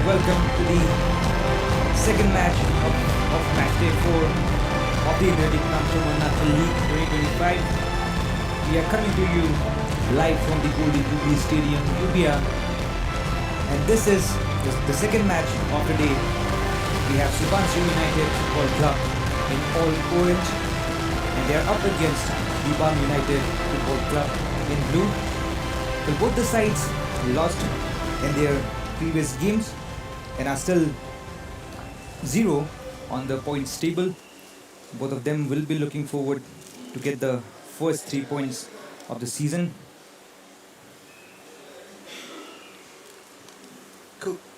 welcome to the second match of match day 4 of the Arunachal League 2025. We are coming to you live from the Golden Jubilee Stadium, Ubia, and this is the second match of the day. We have Subansiri United Football Club in all orange, and they are up against DIBANG United Football Club in blue. Well, both the sides lost in their previous games and are still 0 on the points table. Both of them will be looking forward to get the first 3 points of the season.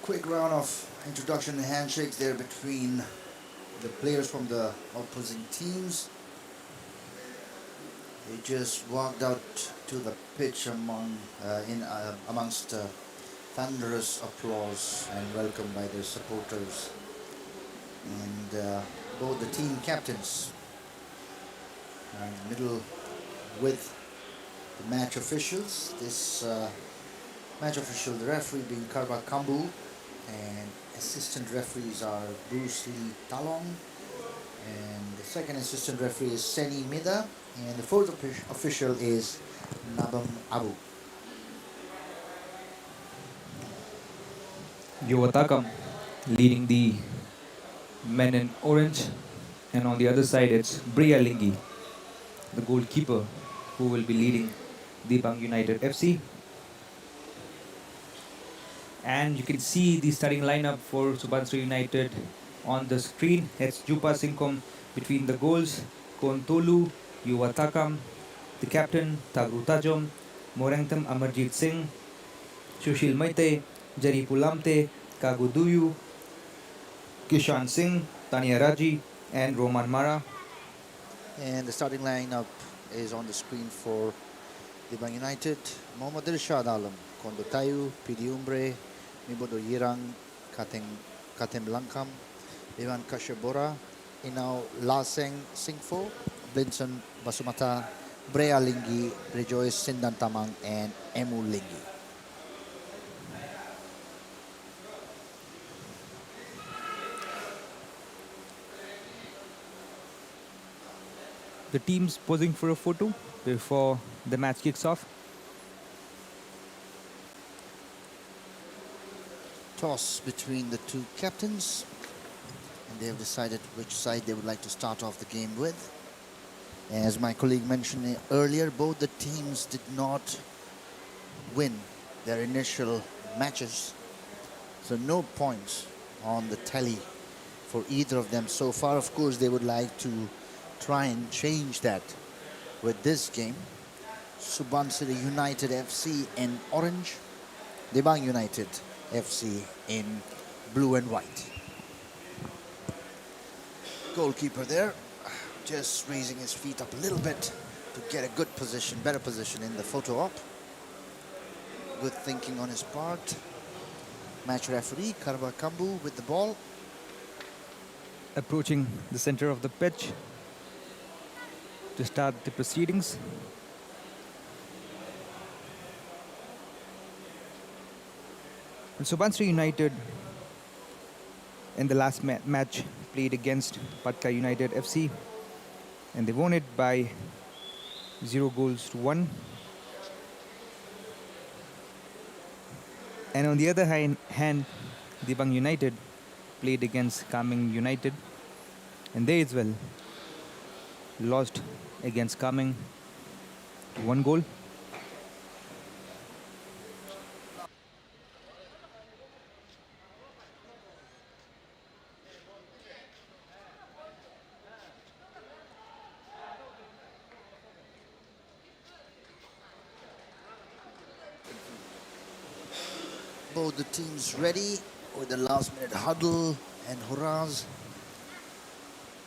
Quick round of introduction and handshakes there between the players from the opposing teams. They just walked out to the pitch amongst thunderous applause and welcome by their supporters, and both the team captains are in the middle with the match officials. This match official, the referee being Karba Kambu, and assistant referees are Bruce Lee Talong, and the second assistant referee is Seni Mida, and the fourth official is Nabam Abu. Yovatakam leading the men in orange, and on the other side it's Bria Lingi, the goalkeeper, who will be leading DIBANG United FC. And you can see the starting lineup for Subansiri United on the screen. It's Jupa Singkom between the goals, Kontolu, Yuvatakam, the captain, Tagru Tajom, Morangtam Amarjit Singh, Sushil Maite, Jari Pulamte, Kaguduyu, Kishan Singh, Tania Raji, and Roman Mara. And the starting lineup is on the screen for DIBANG United. Mohammad Irshad Alam, Kondo Tayu, Pidi Umbre, Mibodo Yirang, Katem Langkam, Ivan Kashabora, Inao Laseng Singfo, Blinson Basumata, Brea Lingi, Rejoice Sindan Tamang, and Emu Lingi. The teams posing for a photo before the match kicks off. Toss between the two captains, and they have decided which side they would like to start off the game with. As my colleague mentioned earlier, both the teams did not win their initial matches, so no points on the tally for either of them so far. Of course, they would like to try and change that with this game. Subansiri United FC in orange, DIBANG United FC in blue and white. Goalkeeper there, just raising his feet up a little bit to get a good position, better position in the photo op. Good thinking on his part. Match referee Karba Kambu with the ball. Approaching the center of the pitch to start the proceedings. And Subansiri United in the last match played against Patka United FC, and they won it by 0-1. And on the other hand, DIBANG United played against Kaming United, and they as well lost against Kaming 1 goal. Both the teams ready with the last minute huddle and hurrahs.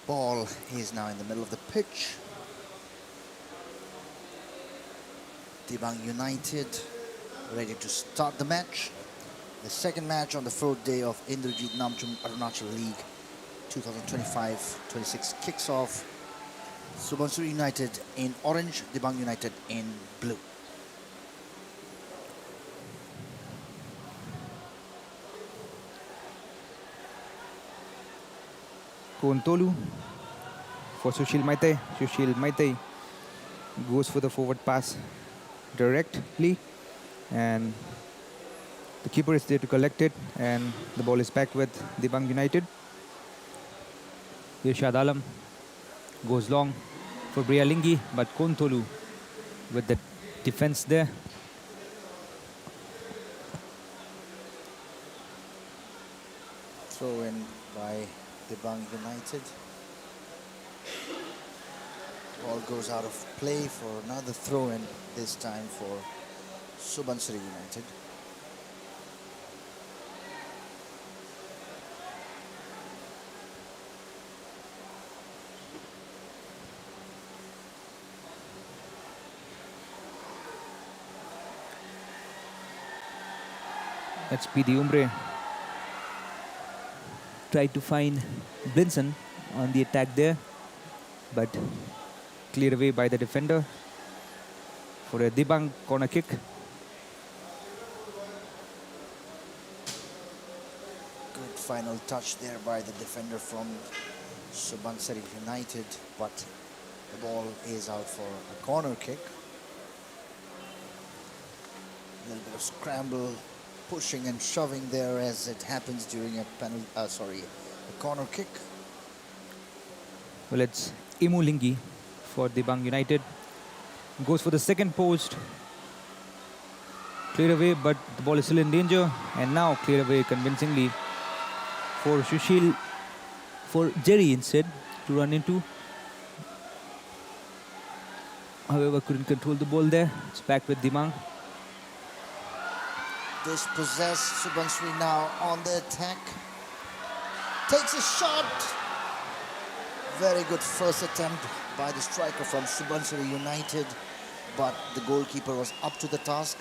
Ball is now in the middle of the pitch. DIBANG United ready to start the match. The second match on the fourth day of Indrajit Namchum Arunachal League 2025-26 kicks off. Subansiri United in orange, DIBANG United in blue. Kontolu for Sushil Maite. Sushil Maite goes for the forward pass directly, and the keeper is there to collect it, and the ball is back with Dibang United. Irshad Alam goes long for Brialingi, but Kontolu with the defense there. Throw in by DIBANG United. Ball goes out of play for another throw in, this time for Subansiri United. That's P.D. Umbre. Tried to find Blinson on the attack there, but cleared away by the defender for a Dibang corner kick. Good final touch there by the defender from Subansiri United, but the ball is out for a corner kick. A little bit of scramble, pushing and shoving there as it happens during a corner kick. Well, it's Imulingi for Dibang United. Goes for the second post. Clear away, but the ball is still in danger. And now clear away convincingly for Sushil, for Jerry instead to run into. However, couldn't control the ball there. It's back with Dibang. Dispossessed, Subansiri now on the attack. Takes a shot. Very good first attempt by the striker from Subansiri United, but the goalkeeper was up to the task.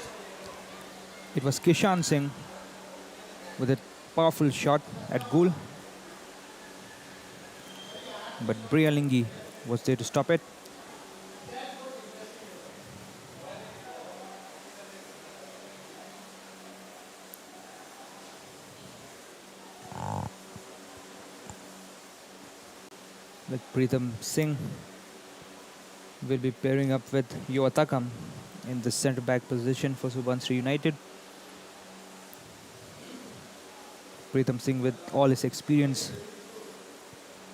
It was Kishan Singh with a powerful shot at goal, but Brialingi was there to stop it. With Pritham Singh will be pairing up with Yoatakam in the centre back position for Subansiri United. Pritham Singh, with all his experience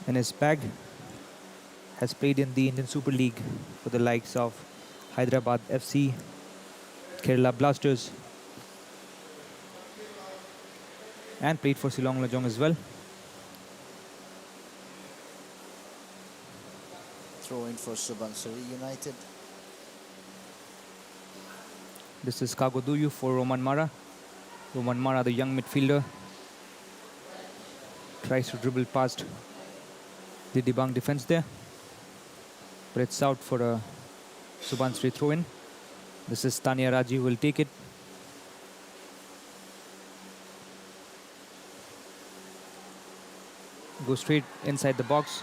in his bag, has played in the Indian Super League for the likes of Hyderabad FC, Kerala Blasters, and played for Silong Lajong as well. Throw in for Subansiri United. This is Kagoduyu for Roman Mara. Roman Mara, the young midfielder, tries to dribble past the Dibang defense there, but it's out for a Subansiri throw-in. This is Tania Raji who will take it. Go straight inside the box.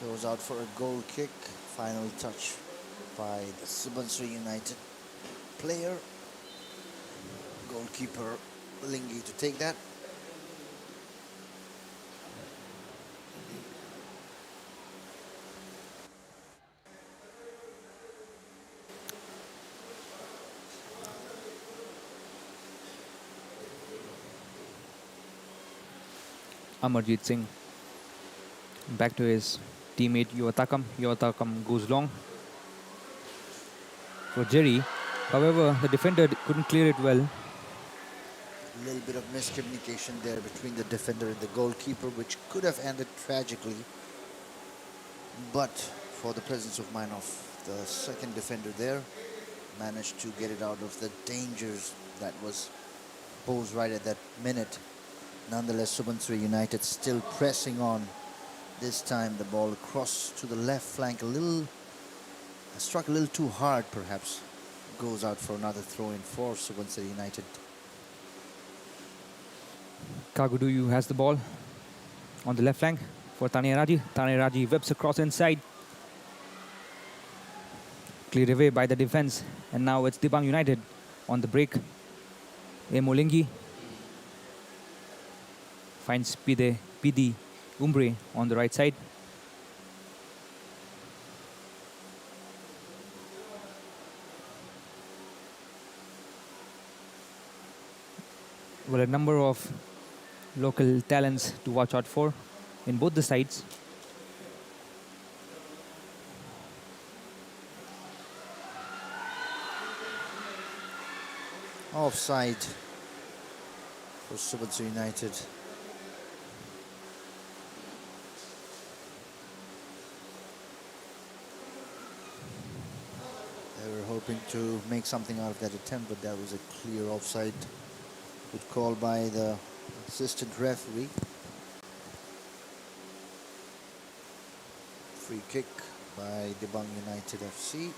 Goes out for a goal kick. Final touch by the Subansiri United player. Goalkeeper Lingi to take that. Amarjit Singh back to his teammate Yoatakam. Yoatakam goes long for Jerry. However, the defender couldn't clear it well. A little bit of miscommunication there between the defender and the goalkeeper, which could have ended tragically. But for the presence of mind of the second defender there, managed to get it out of the dangers that was posed right at that minute. Nonetheless, Subansiri United still pressing on. This time the ball across to the left flank, struck a little too hard perhaps. Goes out for another throw-in for Subansiri United. Kaguduyu has the ball on the left flank for Tania Raji. Tania Raji whips across inside. Cleared away by the defense. And now it's Dibang United on the break. Emolingi finds PD Umbre on the right side. Well, a number of local talents to watch out for in both the sides. Offside for Subansiri United. They were hoping to make something out of that attempt, but that was a clear offside. Good call by the assistant referee. Free kick by DIBANG United FC.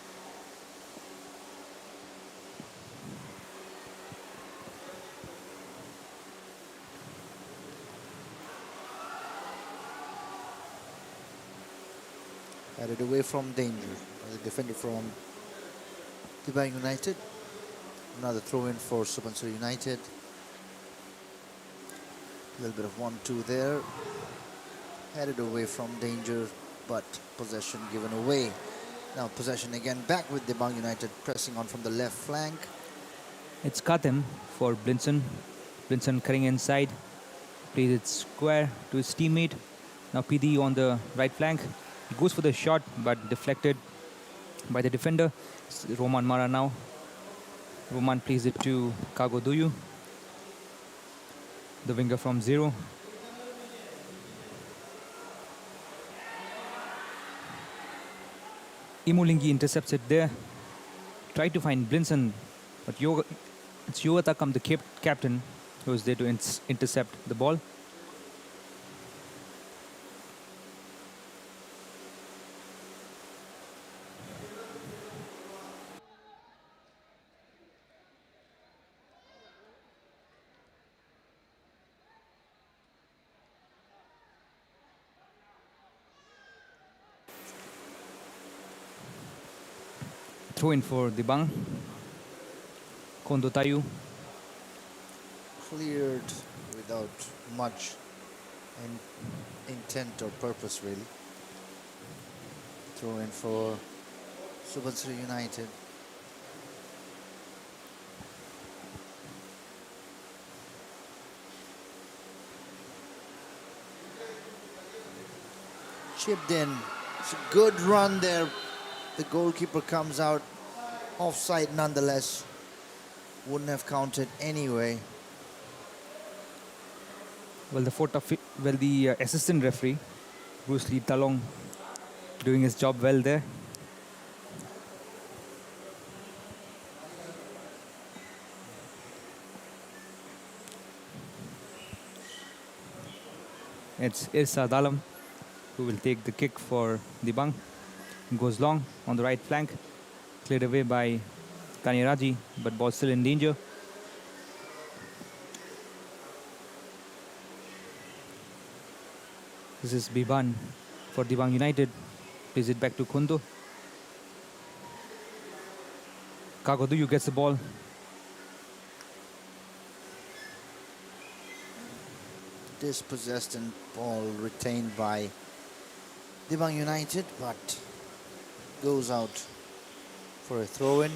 Headed away from danger by the defender from DIBANG United. Another throw in for Subansiri United. A little bit of 1-2 there. Headed away from danger, but possession given away. Now possession again back with DIBANG United pressing on from the left flank. It's Katem for Blinson. Blinson cutting inside, plays it square to his teammate. Now PD on the right flank. He goes for the shot, but deflected by the defender. It's Roman Mara now. Roman plays it to Kago Duyu, the winger from Zero. Imulingi intercepts it there. Tried to find Blinson, but it's Yogatakam, the captain, who is there to intercept the ball. Throw in for DIBANG. Kondo Tayu. Cleared without much intent or purpose really. Throw in for Subansiri United. Chipped in. It's a good run there. The goalkeeper comes out offside nonetheless. Wouldn't have counted anyway. Well, the assistant referee, Bruce Lee Talong, doing his job well there. It's Irsa Dalam who will take the kick for DIBANG. Goes long on the right flank, cleared away by Kaniraji, but ball still in danger. This is Biban for DIBANG United. Plays it back to Kundo. Kagoduyu gets the ball. Dispossessed and ball retained by DIBANG United, but goes out for a throw-in.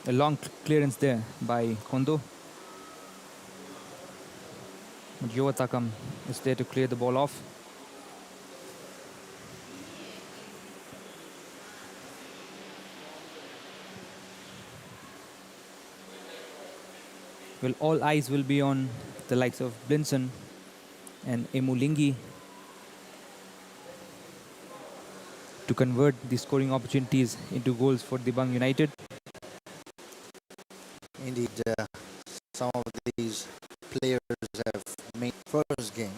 A long clearance there by Kondo. But Yogatakam is there to clear the ball off. Well, all eyes will be on the likes of Blinson and Emulingi to convert the scoring opportunities into goals for DIBANG United. Indeed, some of these players have made first game,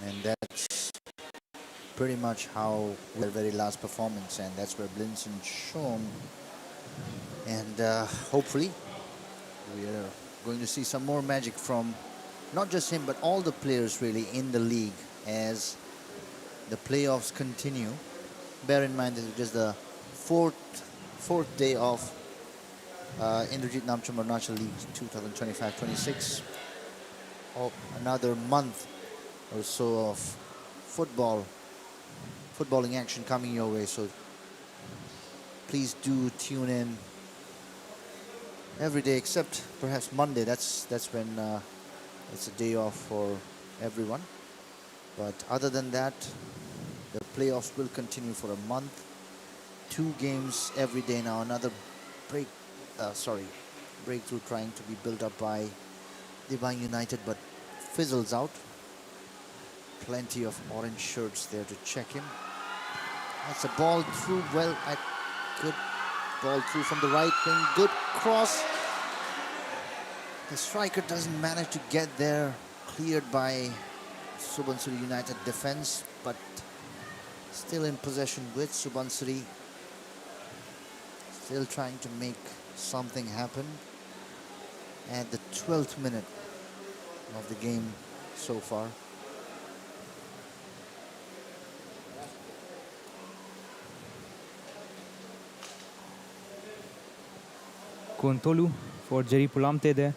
and that's pretty much how their very last performance, and that's where Blinson shown. And hopefully we are going to see some more magic from not just him but all the players really in the league as the playoffs continue. Bear in mind this is just the fourth day of Indrajit Namcham Arunachal League 2025-26. Another month or so of footballing action coming your way. So please do tune in every day except perhaps Monday. That's when it's a day off for everyone. But other than that, the playoffs will continue for a month. 2 games every day now. Another breakthrough trying to be built up by DIBANG United, but fizzles out. Plenty of orange shirts there to check him. That's a ball through. Good ball through from the right wing. Good cross. The striker doesn't manage to get there. Cleared by Subansiri United defense, but still in possession with Subansiri. Still trying to make something happen at the 12th minute of the game so far. Kuntolu for Jerry Pulamte there.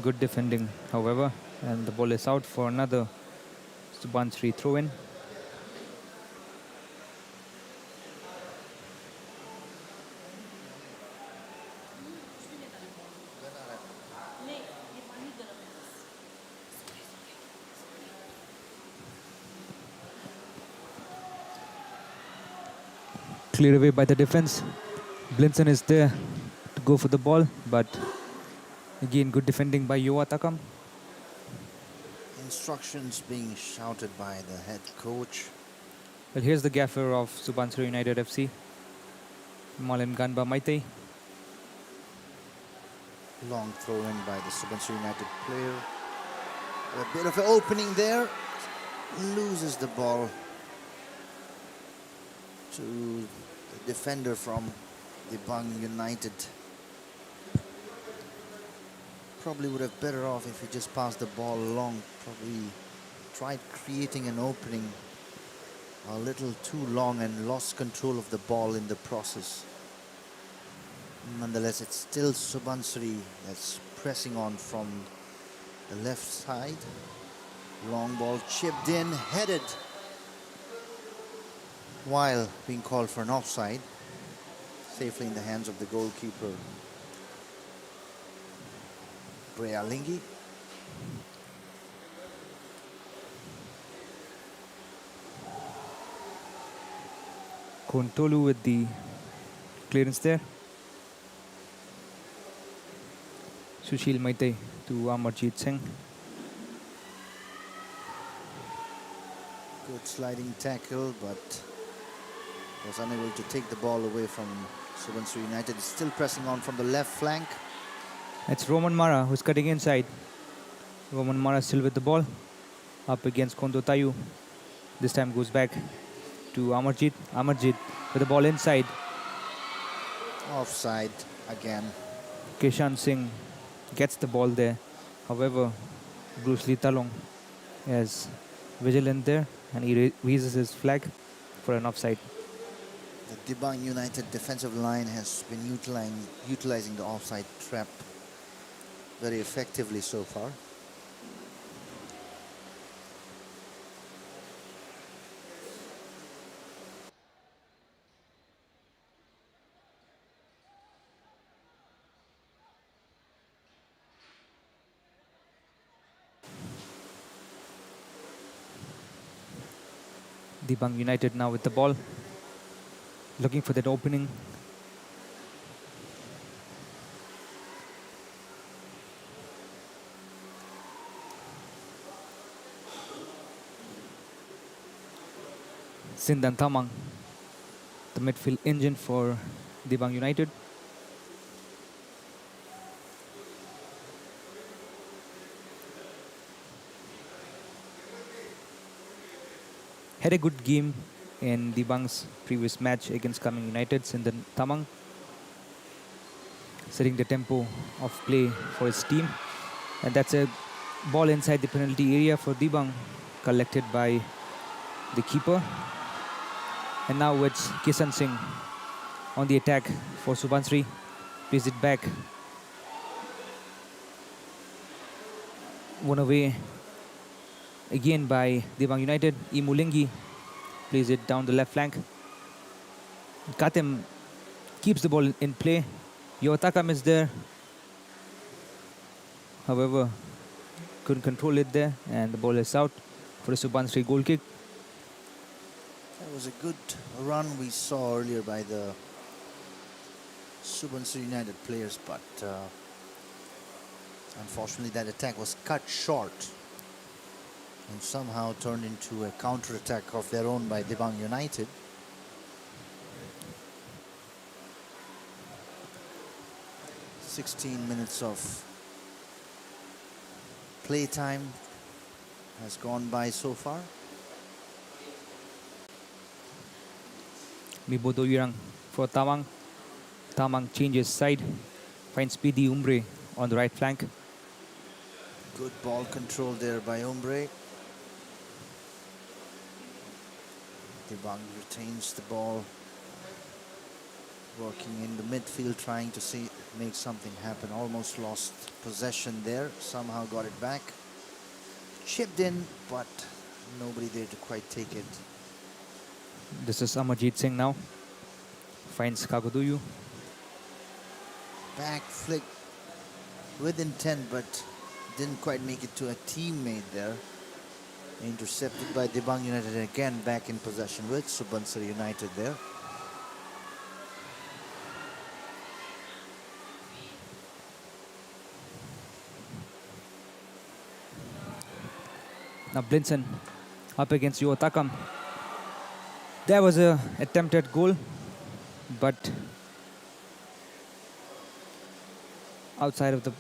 Good defending, however, and the ball is out for another Subansiri throw-in. Cleared away by the defense. Blinson is there to go for the ball, but again good defending by Yoa Takam. Instructions being shouted by the head coach. Well, here's the gaffer of Subansiri United FC, Malin Ganba Maite. Long throw in by the Subansiri United player. A bit of an opening there. Loses the ball to the defender from DIBANG United. Probably would have better off if he just passed the ball along. Probably tried creating an opening a little too long and lost control of the ball in the process. Nonetheless, it's still Subansiri that's pressing on from the left side. Long ball chipped in, headed, while being called for an offside. Safely in the hands of the goalkeeper, Brealingi. Kuntolu with the clearance there. Sushil Maite to Amarjit Singh. Good sliding tackle, but was unable to take the ball away from Subansiri United. Still pressing on from the left flank. It's Roman Mara who's cutting inside. Roman Mara still with the ball. Up against Kondo Tayu. This time goes back to Amarjit. Amarjit with the ball inside. Offside again. Kishan Singh gets the ball there. However, Bruce Lee Talong is vigilant there and he raises his flag for an offside. The DIBANG United defensive line has been utilizing the offside trap very effectively so far. DIBANG United now with the ball, looking for that opening. Sindan Thamang, the midfield engine for DIBANG United. Had a good game in DIBANG's previous match against Coming United. Sindan Thamang setting the tempo of play for his team. And that's a ball inside the penalty area for DIBANG, collected by the keeper. And now it's Kishan Singh on the attack for Subansiri. Plays it back. Won away again by Dibang United. Imulingi plays it down the left flank. Katem keeps the ball in play. Yotakam is there. However, couldn't control it there, and the ball is out for a Subansiri goal kick. That was a good run we saw earlier by the Subansiri United players, but unfortunately that attack was cut short and somehow turned into a counter-attack of their own by Dibang United. .16 minutes of playtime has gone by so far. Mibodo Yurang for Tamang. Tamang changes side, finds Speedy Umbre on the right flank. Good ball control there by Umbre. Dibang retains the ball, working in the midfield, trying to make something happen. Almost lost possession there, somehow got it back. Chipped in, but nobody there to quite take it. This is Amarjit Singh now. Finds Kagoduyu. Back flick with intent, but didn't quite make it to a teammate there. Intercepted by Dibang United, and again back in possession with Subansiri United there. Now Blinson up against Yotakam. There was a attempted goal, but outside of the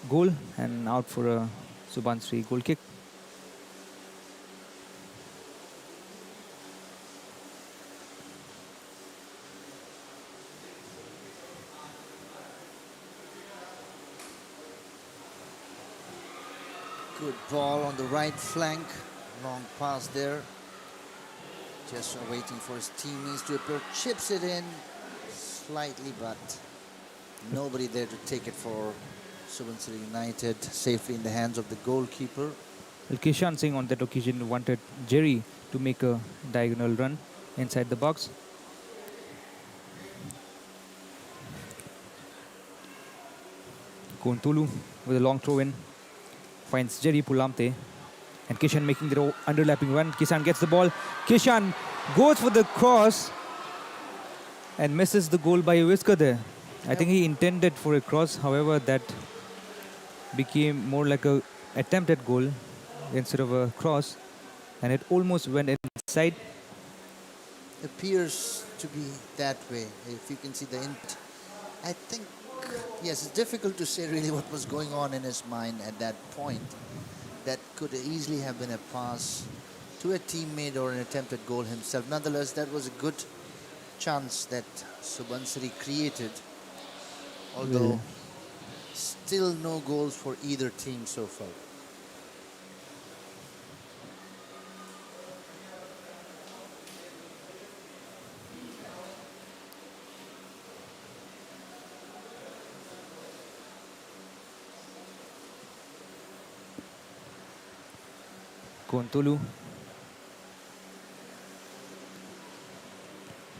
goal and out for a Subansiri goal kick. Good ball on the right flank. Long pass there. Just waiting for his teammates to approach. Chips it in slightly, but nobody there to take it for Subansiri United. Safely in the hands of the goalkeeper. Well, Kishan Singh on that occasion wanted Jerry to make a diagonal run inside the box. Kontulu with a long throw in. Finds Jerry Pulamte, and Kishan making the underlapping run. Kishan gets the ball. Kishan goes for the cross and misses the goal by a whisker there. I think he intended for a cross, however that became more like a attempted goal instead of a cross, and it almost went inside. Appears to be that way. If you can see the I think, yes, it's difficult to say really what was going on in his mind at that point. That could easily have been a pass to a teammate or an attempted goal himself. Nonetheless, that was a good chance that Subansiri created. Although still no goals for either team so far. Kontulu.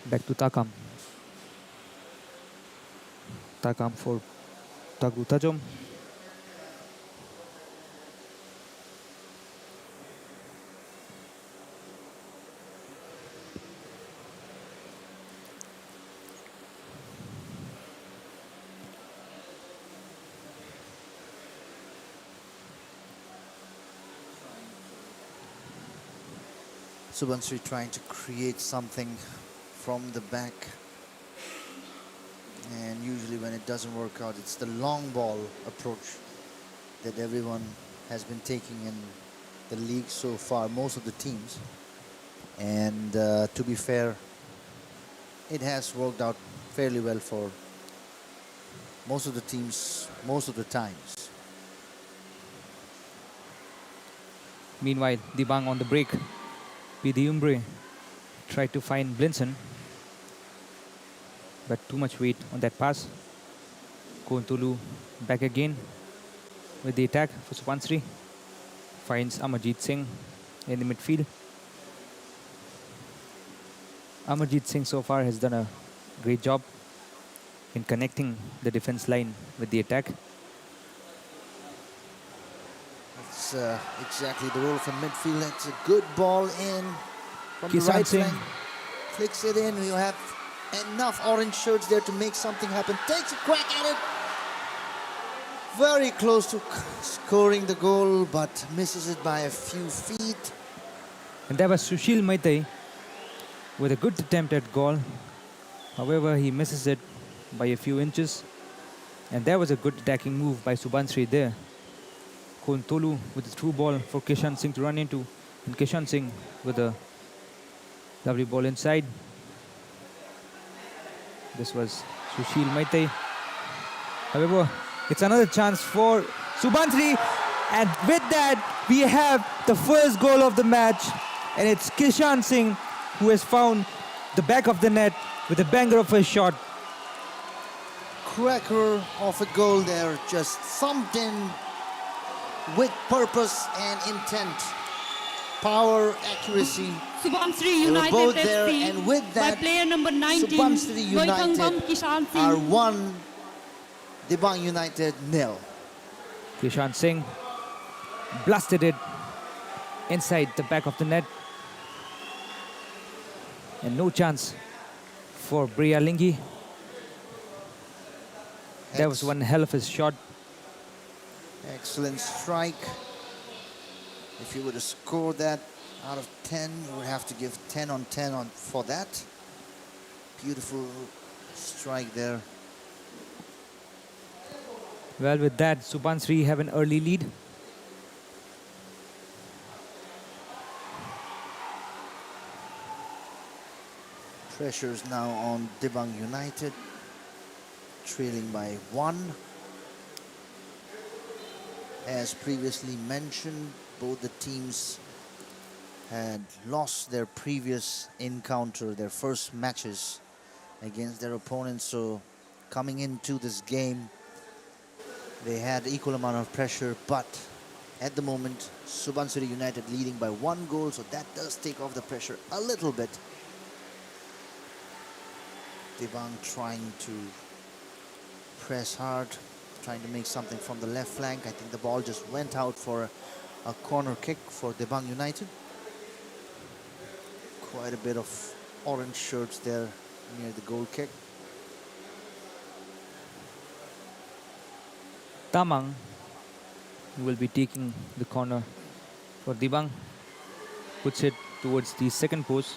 Back to Takam. Takam for Tagu Tajom. Subansiri trying to create something from the back, and usually when it doesn't work out, it's the long ball approach that everyone has been taking in the league so far, most of the teams. And to be fair, it has worked out fairly well for most of the teams, most of the times. Meanwhile, Dibang on the break. Pidi Umbre tried to find Blinson. but too much weight on that pass. Kontulu back again with the attack for Subansiri. Finds Amarjit Singh in the midfield. Amarjit Singh so far has done a great job in connecting the defense line with the attack. That's exactly the role of a midfielder. It's a good ball in from the Kishan right Singh. flank. Flicks it in. You have enough orange shirts there to make something happen. Takes a crack at it. Very close to scoring the goal, but misses it by a few feet. And that was Sushil Maitai with a good attempt at goal. However, he misses it by a few inches. And that was a good attacking move by Subansiri there. Kontolu with the through ball for Kishan Singh to run into. And Kishan Singh with a lovely ball inside. This was Sushil Maitai. However, it's another chance for Subansiri. And with that, we have the first goal of the match. And it's Kishan Singh who has found the back of the net with a banger of a shot. Cracker of a goal there, just thumped in with purpose and intent. Power, accuracy. Subansiri They were United both there, FC and with by that, player number 19, Subansiri United Kishan are Singh. 1, DIBANG United 0. Kishan Singh blasted it inside the back of the net. And no chance for Brialingi. That was one hell of a shot. Excellent strike. If you were to score that out of 10, you would have to give 10 on 10 for that. Beautiful strike there. Well, with that, Subansiri have an early lead. Pressure is now on DIBANG United, trailing by 1. As previously mentioned, both the teams had lost their previous encounter, their first matches against their opponents. So coming into this game, they had equal amount of pressure, but at the moment, Subansiri United leading by 1 goal, so that does take off the pressure a little bit. DIBANG trying to press hard, trying to make something from the left flank. I think the ball just went out for a corner kick for DIBANG United. Quite a bit of orange shirts there near the goal kick. Tamang will be taking the corner for DIBANG. Puts it towards the second post.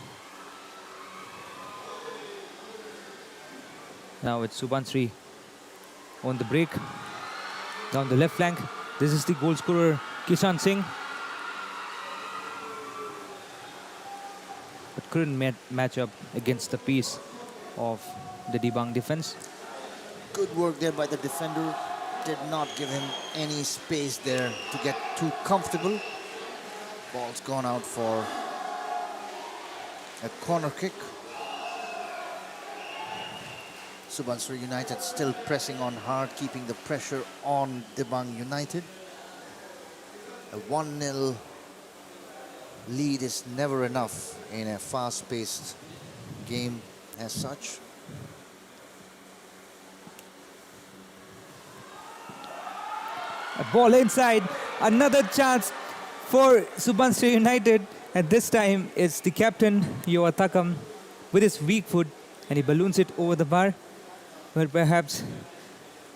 Now it's Subansiri on the break. Down the left flank. This is the goal scorer, Kishan Singh. But couldn't match up against the pace of the DIBANG defense. Good work there by the defender. Did not give him any space there to get too comfortable. Ball's gone out for a corner kick. Subansiri United still pressing on hard, keeping the pressure on DIBANG United. A 1-0 lead is never enough in a fast-paced game as such. A ball inside, another chance for Subansiri United, and this time it's the captain, Yoa Takam, with his weak foot, and he balloons it over the bar. Well, perhaps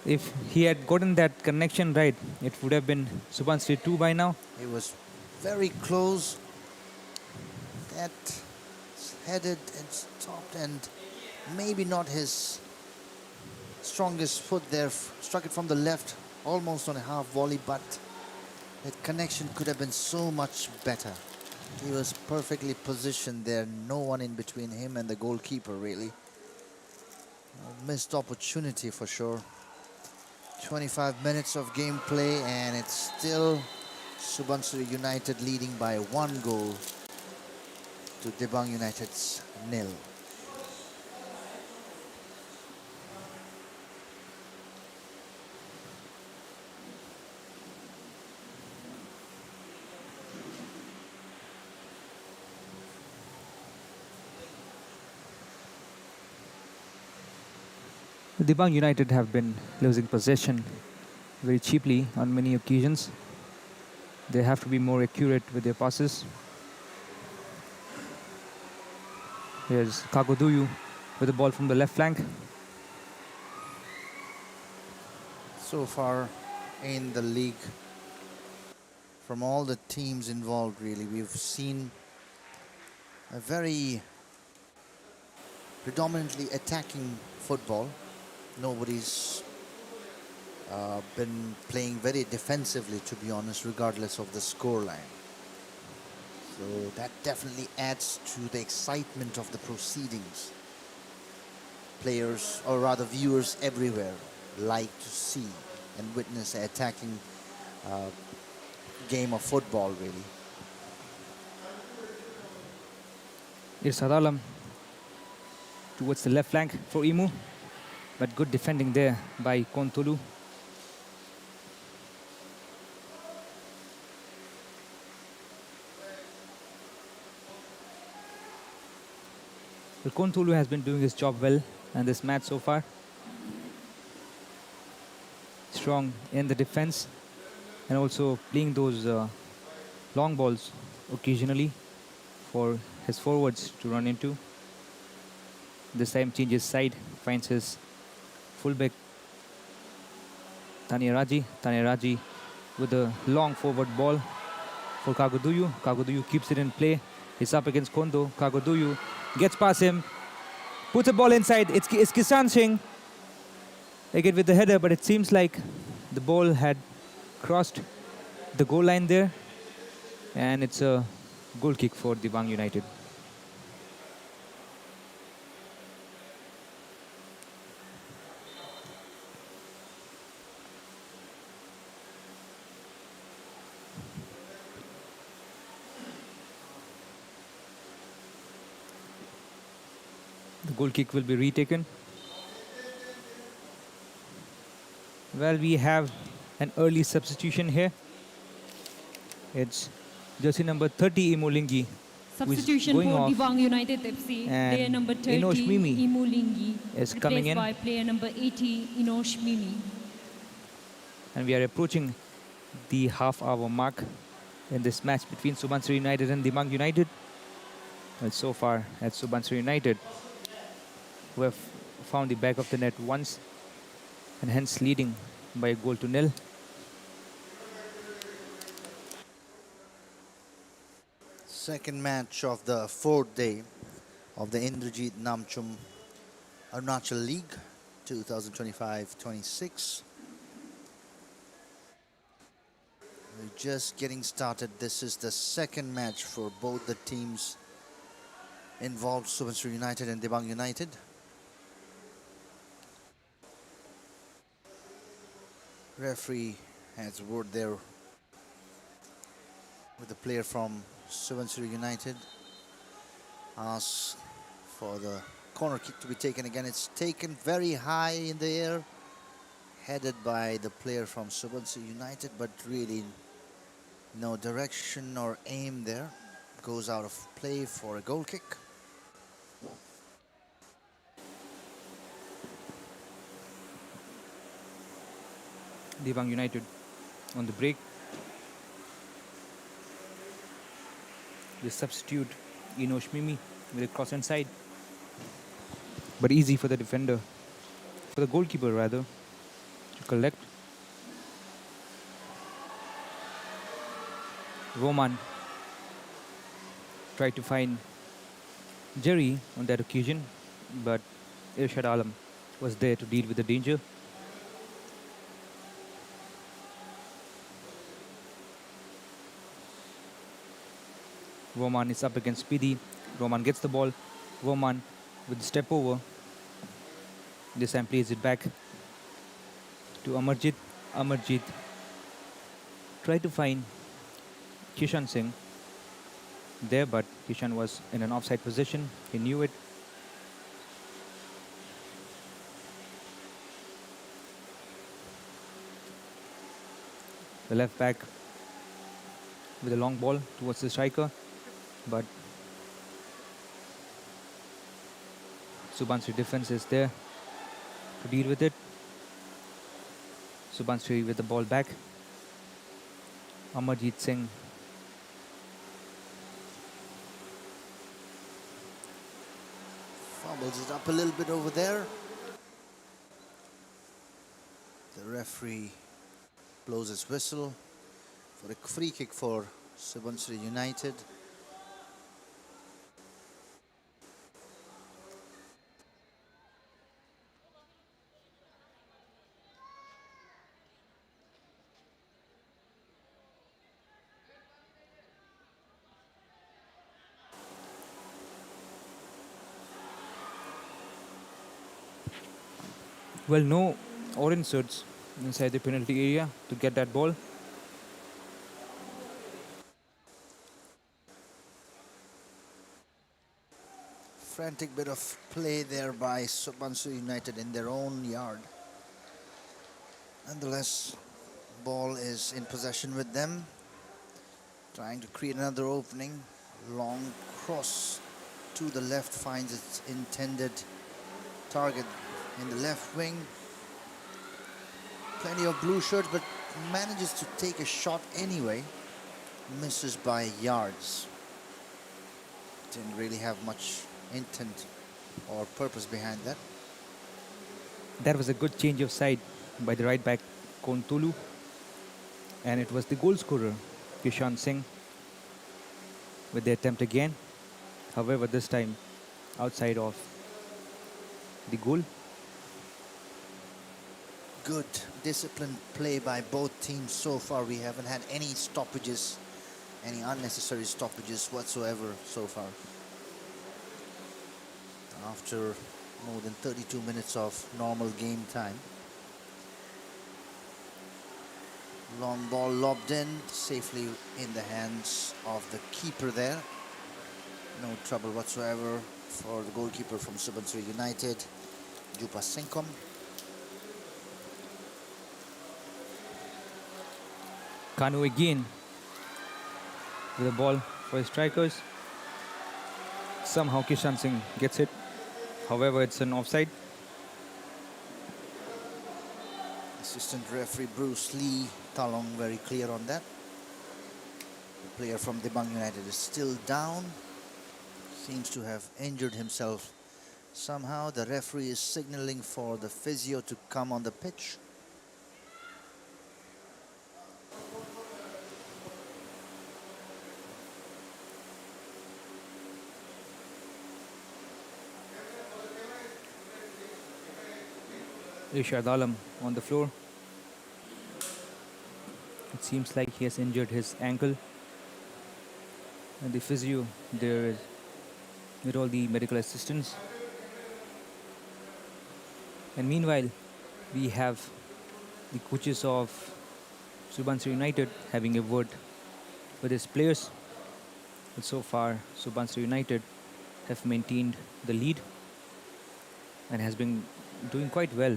if he had gotten that connection right, it would have been Subansiri 2 by now. It was very close. That headed and stopped, and maybe not his strongest foot there. Struck it from the left, almost on a half volley, but that connection could have been so much better. He was perfectly positioned there, no one in between him and the goalkeeper, really. A missed opportunity for sure. 25 minutes of gameplay, and it's still Subansiri United leading by 1 goal to DIBANG United's 0. Dibang United have been losing possession very cheaply on many occasions. They have to be more accurate with their passes. Here's Kagoduyu with the ball from the left flank. So far in the league, from all the teams involved, really, we've seen a very predominantly attacking football. Nobody's been playing very defensively, to be honest, regardless of the scoreline. So that definitely adds to the excitement of the proceedings. Players, or rather viewers everywhere, like to see and witness an attacking game of football, really. Irsad Alam towards the left flank for Imu, but good defending there by Kontulu. Well, Kontulu has been doing his job well in this match so far. Strong in the defense and also playing those long balls occasionally for his forwards to run into. This time changes side, finds his fullback Taniraji. Taniraji with a long forward ball for Kagoduyu. Kagoduyu keeps it in play. He's up against Kondo. Kagoduyu gets past him, puts a ball inside. It's Kisan Singh. They get with the header, but it seems like the ball had crossed the goal line there, and it's a goal kick for Dibang United. The goal kick will be retaken. Well, we have an early substitution here. It's jersey number 30, Imulingi. Substitution for Dibang United FC. Player number 30, Inosh Mimi Imulingi, is coming in. replaced by player number 80, Inosh Mimi. And we are approaching the half-hour mark in this match between Subansiri United and Dibang United. Well, so far at Subansiri United, who have found the back of the net once and hence leading by a goal to nil. Second match of the fourth day of the Indrajit Namchum Arunachal League 2025-26. We're just getting started. This is the second match for both the teams involved, Subansiri United and Dibang United. Referee has a word there with the player from Subansiri United. Asks for the corner kick to be taken again. It's taken very high in the air, headed by the player from Subansiri United, but really no direction or aim there. Goes out of play for a goal kick. Dibang United on the break. The substitute Inosh Mimi with a cross inside, but easy for the defender, for the goalkeeper rather, to collect. Roman tried to find Jerry on that occasion, but Irshad Alam was there to deal with the danger. Roman is up against Speedy. Roman gets the ball. Roman with the step over. This time plays it back to Amarjit. Amarjit tried to find Kishan Singh there, but Kishan was in an offside position. He knew it. The left back with a long ball towards the striker, but Subansiri defense is there to deal with it. Subansiri with the ball back. Amarjeet Singh. Fumbles it up a little bit over there. The referee blows his whistle for a free kick for Subansiri United. Well, no orange shirts inside the penalty area to get that ball. Frantic bit of play there by Subansiri United in their own yard. Nonetheless, ball is in possession with them. Trying to create another opening. Long cross to the left finds its intended target in the left wing. Plenty of blue shirts, but manages to take a shot anyway. Misses by yards. Didn't really have much intent or purpose behind that. That was a good change of side by the right back Kontulu, and it was the goal scorer Kishan Singh with the attempt again. However, this time outside of the goal. Good disciplined play by both teams so far. We haven't had any stoppages, any unnecessary stoppages whatsoever so far. After more than 32 minutes of normal game time. Long ball lobbed in, safely in the hands of the keeper there. No trouble whatsoever for the goalkeeper from Subansiri United, Jupa Singkom. Kanu again with the ball for his strikers. Somehow Kishan Singh gets it. However, it's an offside. Assistant referee Bruce Lee Talong very clear on that. The player from DIBANG United is still down. Seems to have injured himself somehow. The referee is signaling for the physio to come on the pitch. Irshad Alam on the floor. It seems like he has injured his ankle. And the physio there is with all the medical assistants. And meanwhile, we have the coaches of Subansiri United having a word with his players. But so far, Subansiri United have maintained the lead and has been doing quite well.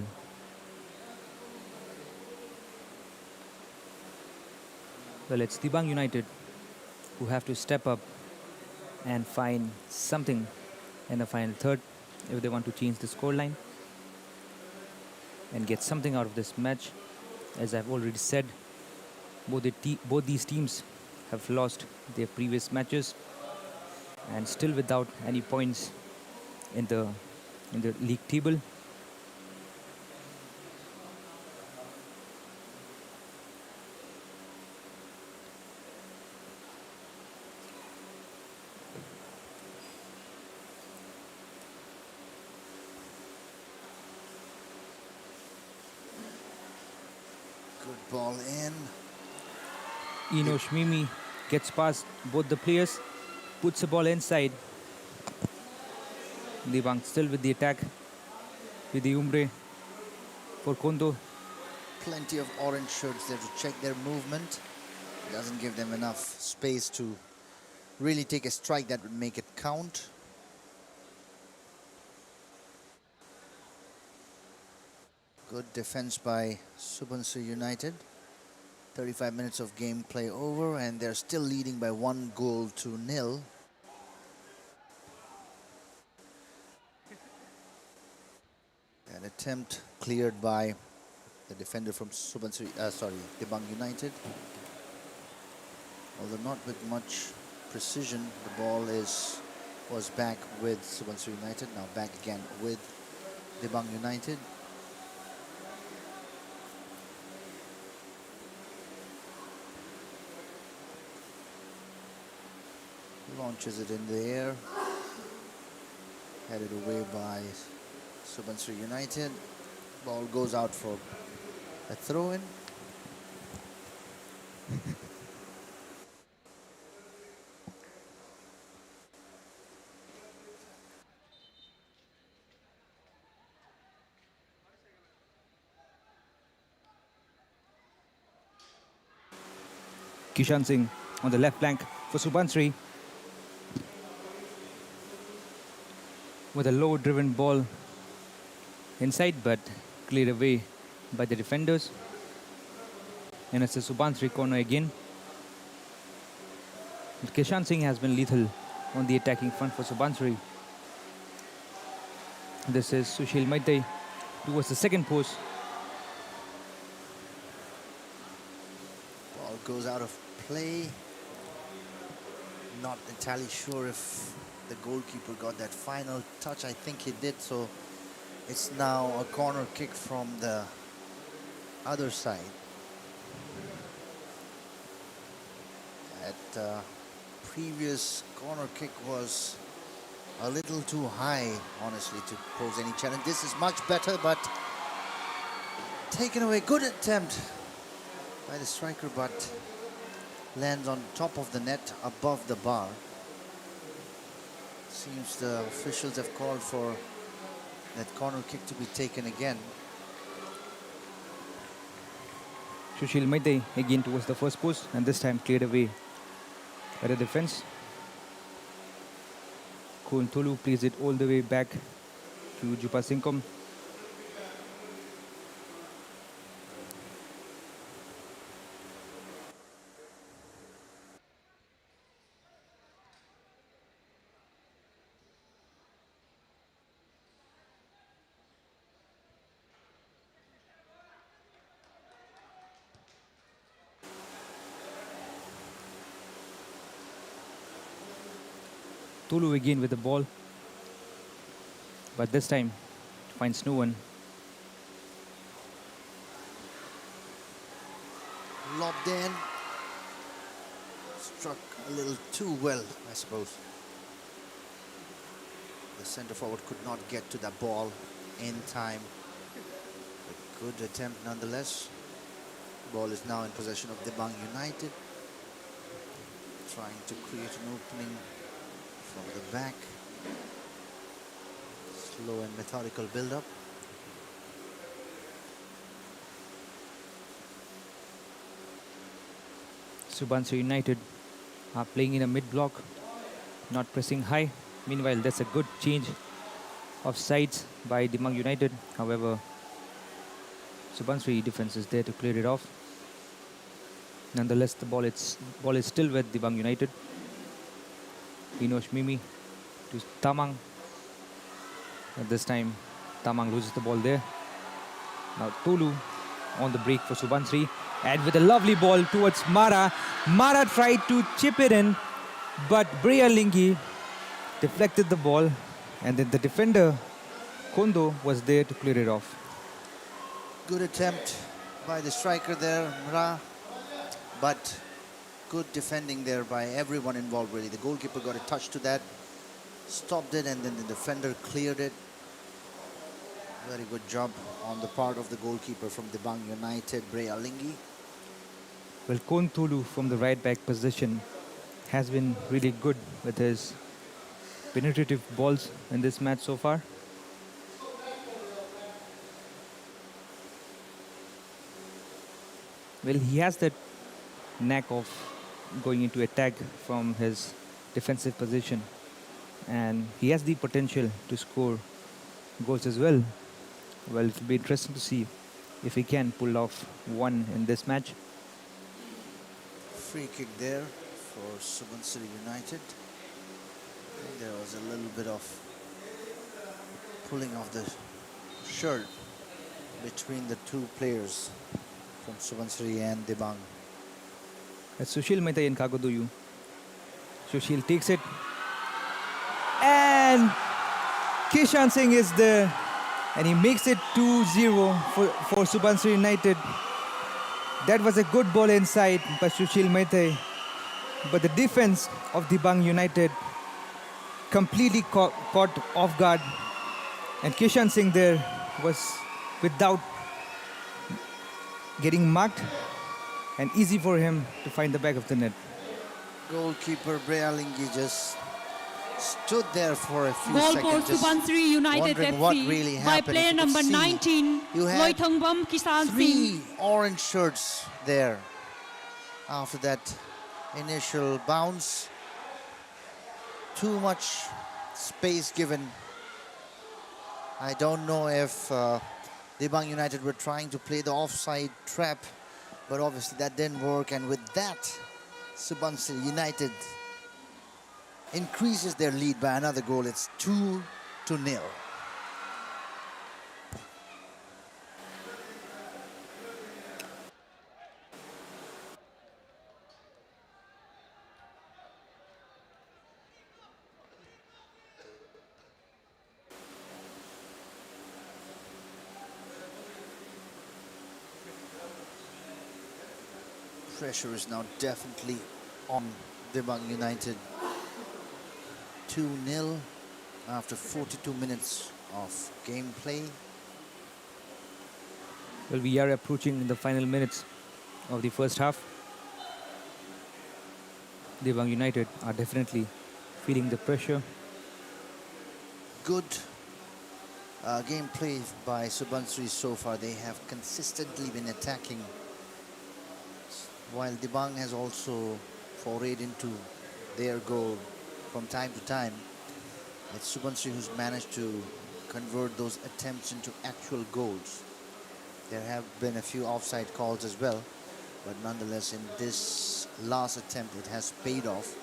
Well, it's DIBANG United who have to step up and find something in the final third if they want to change the scoreline and get something out of this match. As I've already said, both these teams have lost their previous matches and still without any points in the league table. Good ball in. Eno Shmimi gets past both the players, puts the ball inside. DIBANG still with the attack with the Umbre for Kondo. Plenty of orange shirts there to check their movement. Doesn't give them enough space to really take a strike that would make it count. Good defense by Subansiri United. 35 minutes of gameplay over and they're still leading by 1-0. An attempt cleared by the defender from Dibang United. Although not with much precision, the ball was back with Subansiri United, now back again with Dibang United. Launches it in the air, headed away by Subansiri United. Ball goes out for a throw-in. Kishan Singh on the left flank for Subansiri with a low driven ball inside, but cleared away by the defenders. And it's a Subansiri corner again. Kishan Singh has been lethal on the attacking front for Subansiri. This is Sushil Maitai towards the second post. Ball goes out of play. Not entirely sure if the goalkeeper got that final touch. I think he did, so it's now a corner kick from the other side. That previous corner kick was a little too high, honestly, to pose any challenge. This is much better, but taken away. Good attempt by the striker, but lands on top of the net above the bar. Seems the officials have called for that corner kick to be taken again. Sushil Maitai again towards the first post, and this time cleared away by the defense. Tolu plays it all the way back to Jupa Singkom. Tolu again with the ball, but this time finds no one. Lobbed in. Struck a little too well, I suppose. The centre forward could not get to the ball in time. A good attempt nonetheless. Ball is now in possession of Dibang United. Trying to create an opening from the back. Slow and methodical build-up. Subansiri United are playing in a mid-block, not pressing high. Meanwhile, there's a good change of sides by Dibang United. However, Subansiri defense is there to clear it off. Nonetheless, the ball is still with Dibang United. Inosh Mimi to Tamang. At this time, Tamang loses the ball there. Now Tolu on the break for Subansiri, and with a lovely ball towards Mara. Mara tried to chip it in, but Brea Lingi deflected the ball, and then the defender Kondo was there to clear it off. Good attempt by the striker there, Mara, but good defending there by everyone involved, really. The goalkeeper got a touch to that, stopped it, and then the defender cleared it. Very good job on the part of the goalkeeper from Dibang United, Brea Lingi. Well, Kon Tolu from the right back position has been really good with his penetrative balls in this match so far. Well, he has that knack of going into attack from his defensive position, and he has the potential to score goals as well. Well, it will be interesting to see if he can pull off one in this match. Free kick there for Subansiri United. I think there was a little bit of pulling of the shirt between the two players from Subansiri and DIBANG. That's Sushil Mehta and Kagoduyu. Sushil takes it. And Kishan Singh is there. And he makes it 2-0 for Subansiri United. That was a good ball inside by Sushil Mehta. But the defense of DIBANG United completely caught off guard. And Kishan Singh there was without getting marked, and easy for him to find the back of the net. Goalkeeper Brealingi just stood there for a few Goal seconds, for just Subansiri United wondering what FC really by happened. player If you number could see, 19, you had Loithangbam Kisan Singh. 3 orange shirts there after that initial bounce. Too much space given. I don't know if DIBANG United were trying to play the offside trap, but obviously that didn't work. And with that, Subansiri United increases their lead by another goal. It's 2-0. Pressure is now definitely on DIBANG United. 2-0 after 42 minutes of gameplay. Well, we are approaching the final minutes of the first half. DIBANG United are definitely feeling the pressure. Good gameplay by Subansiri so far. They have consistently been attacking, while DIBANG has also forayed into their goal from time to time. It's Subansiri who's managed to convert those attempts into actual goals. There have been a few offside calls as well, but nonetheless in this last attempt it has paid off.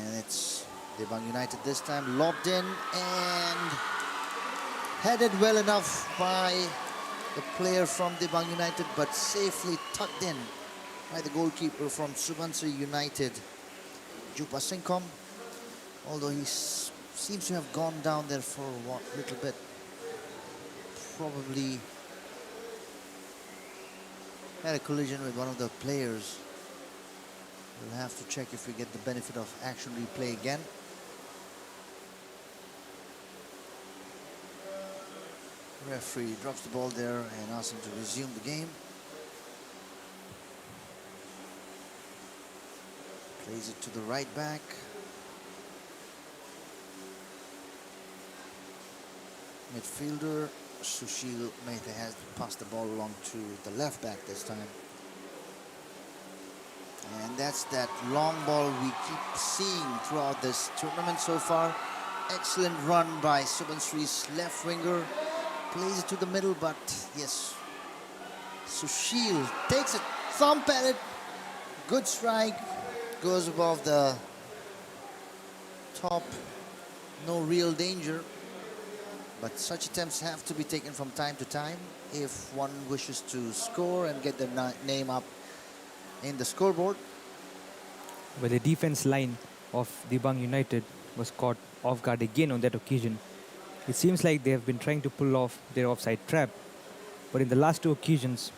And it's DIBANG United this time, lobbed in and headed well enough by the player from DIBANG United, but safely tucked in by the goalkeeper from Subansiri United, Jupa Singkom. Although he seems to have gone down there for a little bit. Probably had a collision with one of the players. We'll have to check if we get the benefit of action replay again. Referee drops the ball there and asks him to resume the game. Plays it to the right back. Midfielder Sushil Mehta has passed the ball along to the left back this time. And that's that long ball we keep seeing throughout this tournament so far. Excellent run by Subansiri's left winger. Plays it to the middle, but yes, Sushil takes it, thump at it. Good strike, goes above the top. No real danger. But such attempts have to be taken from time to time if one wishes to score and get their name up in the scoreboard. Well, the defense line of DIBANG United was caught off guard again on that occasion. It seems like they have been trying to pull off their offside trap, but in the last two occasions,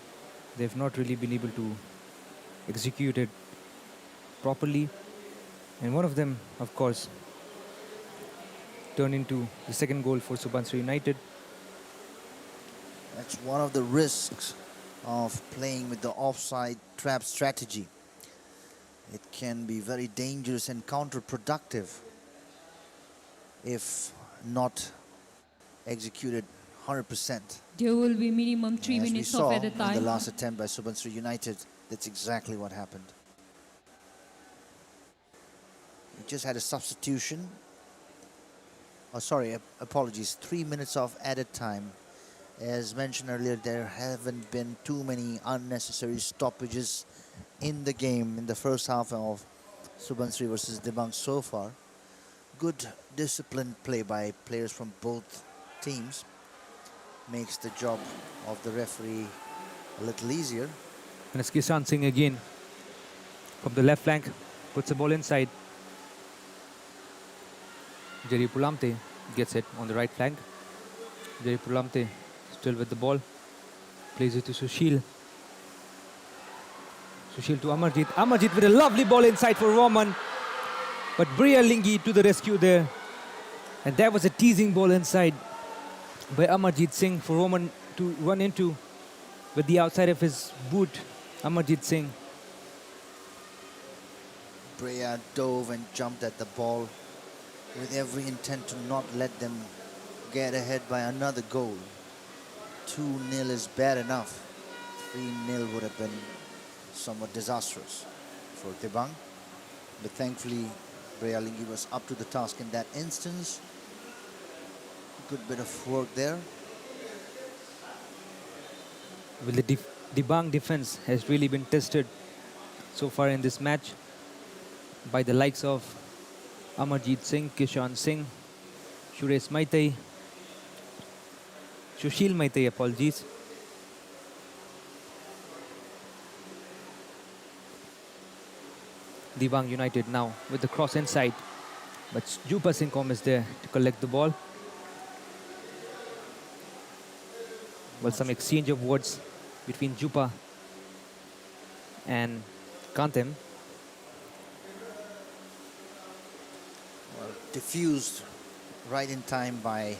they've not really been able to execute it properly. And one of them, of course, turned into the second goal for Subansiri United. That's one of the risks of playing with the offside trap strategy. It can be very dangerous and counterproductive if not executed 100%. There will be minimum 3 As we minutes saw of added in time. the last attempt by Subansiri United, that's exactly what happened. We just had a substitution. Oh, sorry, apologies. 3 minutes of added time. As mentioned earlier, there haven't been too many unnecessary stoppages in the game in the first half of Subansiri versus DIBANG so far. Good disciplined play by players from both teams. makes the job of the referee a little easier. And it's Kishan Singh again from the left flank, puts the ball inside. Jerry Pulamte gets it on the right flank. Jerry Pulamte still with the ball, plays it to Sushil. Sushil to Amarjit. Amarjit with a lovely ball inside for Roman. But Bria Lingi to the rescue there. And that was a teasing ball inside by Amarjit Singh for Roman to run into with the outside of his boot. Amarjit Singh. Brea dove and jumped at the ball with every intent to not let them get ahead by another goal. 2-0 is bad enough. 3-0 would have been somewhat disastrous for Dibang. But thankfully, Brea Lingi was up to the task in that instance. Good bit of work there. Well, the Dibang defense has really been tested so far in this match by the likes of Amarjit Singh, Kishan Singh, Suresh Maitai, Sushil Maitai, apologies. Dibang United now with the cross inside, but Jupa Singhom is there to collect the ball. Well, some exchange of words between Jupa and Kantem. Well, diffused right in time by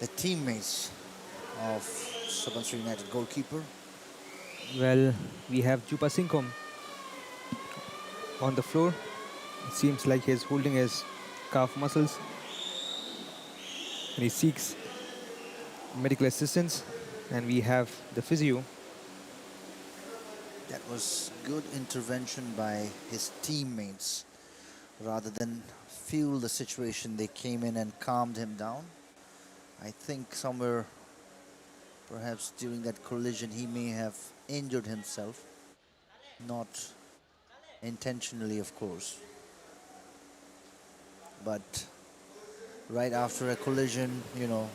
the teammates of Subansiri United goalkeeper. Well, we have Jupa Singhom on the floor. It seems like he's holding his calf muscles and he seeks medical assistance, and we have the physio. That was good intervention by his teammates. Rather than fuel the situation, they came in and calmed him down. I think somewhere, perhaps during that collision, he may have injured himself. Not intentionally, of course. But right after a collision, you know,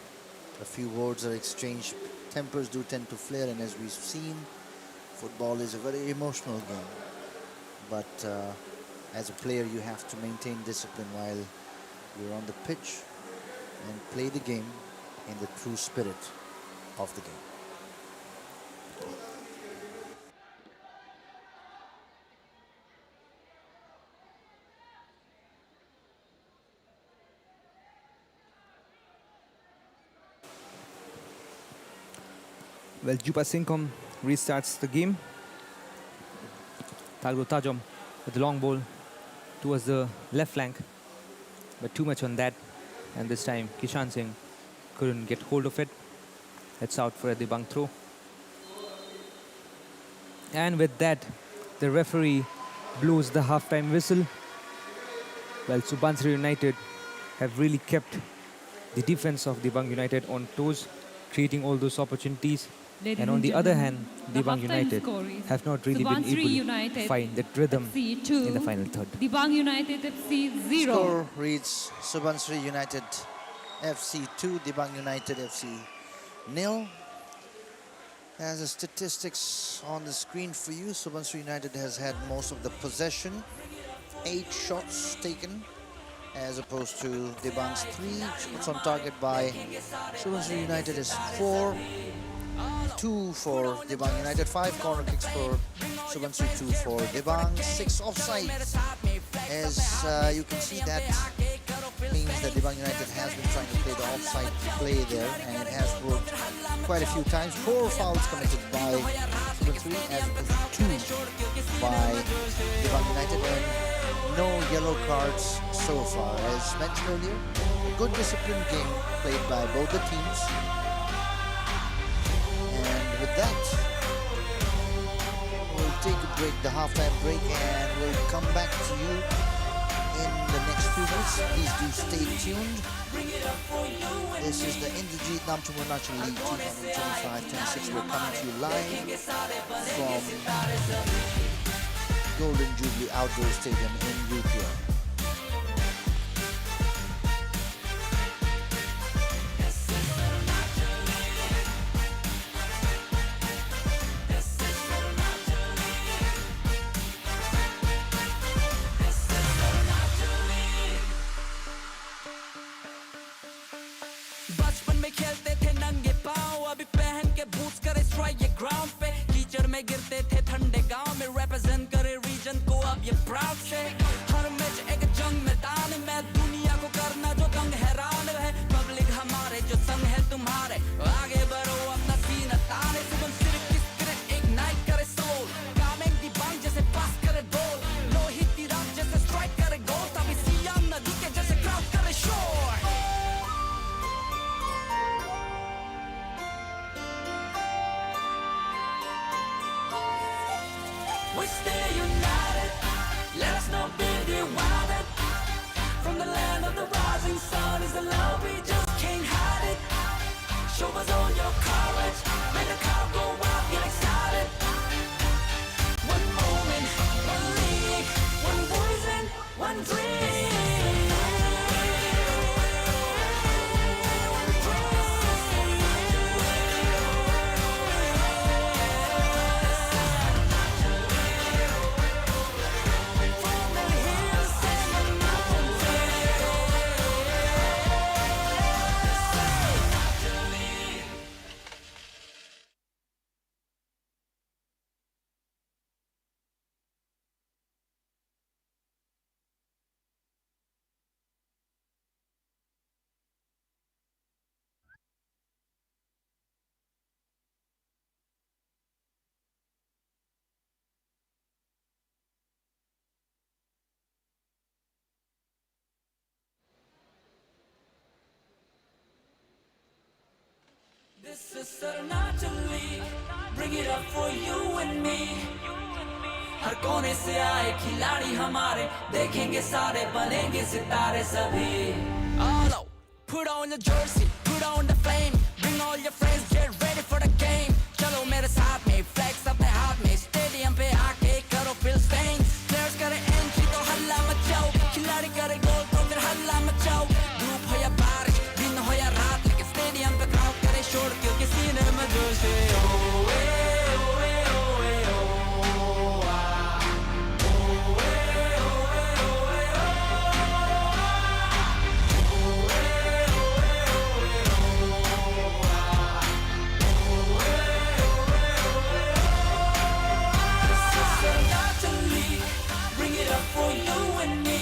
a few words are exchanged. Tempers do tend to flare, and as we've seen, football is a very emotional game. But as a player, you have to maintain discipline while you're on the pitch and play the game in the true spirit of the game. Well, Jupa Singhom restarts the game. Tagro Tajom with the long ball towards the left flank, but too much on that, and this time Kishan Singh couldn't get hold of it. It's out for a Dibang throw. And with that, the referee blows the half-time whistle. Well, Subansiri United have really kept the defense of Dibang United on toes, creating all those opportunities. And on the other hand, Dibang United have not really been able to find that rhythm in the final third. Dibang United FC 0. Score reads Subansiri United FC 2, Dibang United FC 0. As the statistics on the screen for you, Subansiri United has had most of the possession, 8 shots taken, as opposed to Dibang's 3 shots on target by Subansiri United is 4. 2 for Dibang United, 5 corner kicks for Subansiri, 2 for Dibang, 6 offside. As you can see, that means that Dibang United has been trying to play the offside play there, and it has worked quite a few times. 4 fouls committed by Subansiri as opposed to 2 by Dibang United, and no yellow cards so far. As mentioned earlier, a good disciplined game played by both the teams. With that, we'll take a break, the halftime break, and we'll come back to you in the next few minutes. Please do stay tuned. This is the Indrajit Namcham Arunachal League 2025-26. We're coming to you live from Golden Jubilee Outdoor Stadium in UPR. में गिरते थे ठंडे गांव में represent करे reason को अब ये प्राउड से हर मैच एक जंग मैदान में दुनिया को करना जो दंग हैरान है पब्लिक हमारे जो संग है तुम्हारे आगे बढ़ो अपना सीन ताने सुबनसिरी किस करे इग्नाइट करे सोल कामेंग दिबांग जैसे पास करे बॉल लोहित तिरंग जैसे स्ट्राइक करे गोल तभी सियाम नदी के जैसे क्राउड करे शोर We stay united, let us not be divided. From the land of the rising sun is the love we just can't hide it. Show us all your courage, make the crowd go wild, get excited. One moment, one league, one voice and one dream. This is Arunachal, bring it up for you and me. हर कोने से आए खिलाड़ी हमारे देखेंगे सारे बनेंगे सितारे सभी. All out, put on your jersey, put on the flame, bring all your friends, get ready for the game. चलो मेरे साथ में flex अपने हाथ में स्टेडियम पे आके करो feel stains. Players करे entry तो हल्ला मचाओ, खिलाड़ी करे गोल तो फिर हल्ला मचाओ. धूप हो या बारिश, दिन हो या रात, लेकिन स्टेडियम पे crowd करे शोर क्योंकि सीने में जोश है. Oh, eh, oh, eh, oh, eh, oh, ah. Oh, eh, oh, eh, oh, eh, oh, ah. Oh, eh, oh, eh, oh, eh, oh, ah. Oh, eh, oh, eh, oh, eh, oh, ah. This is Arunachal League, bring it up for you and me.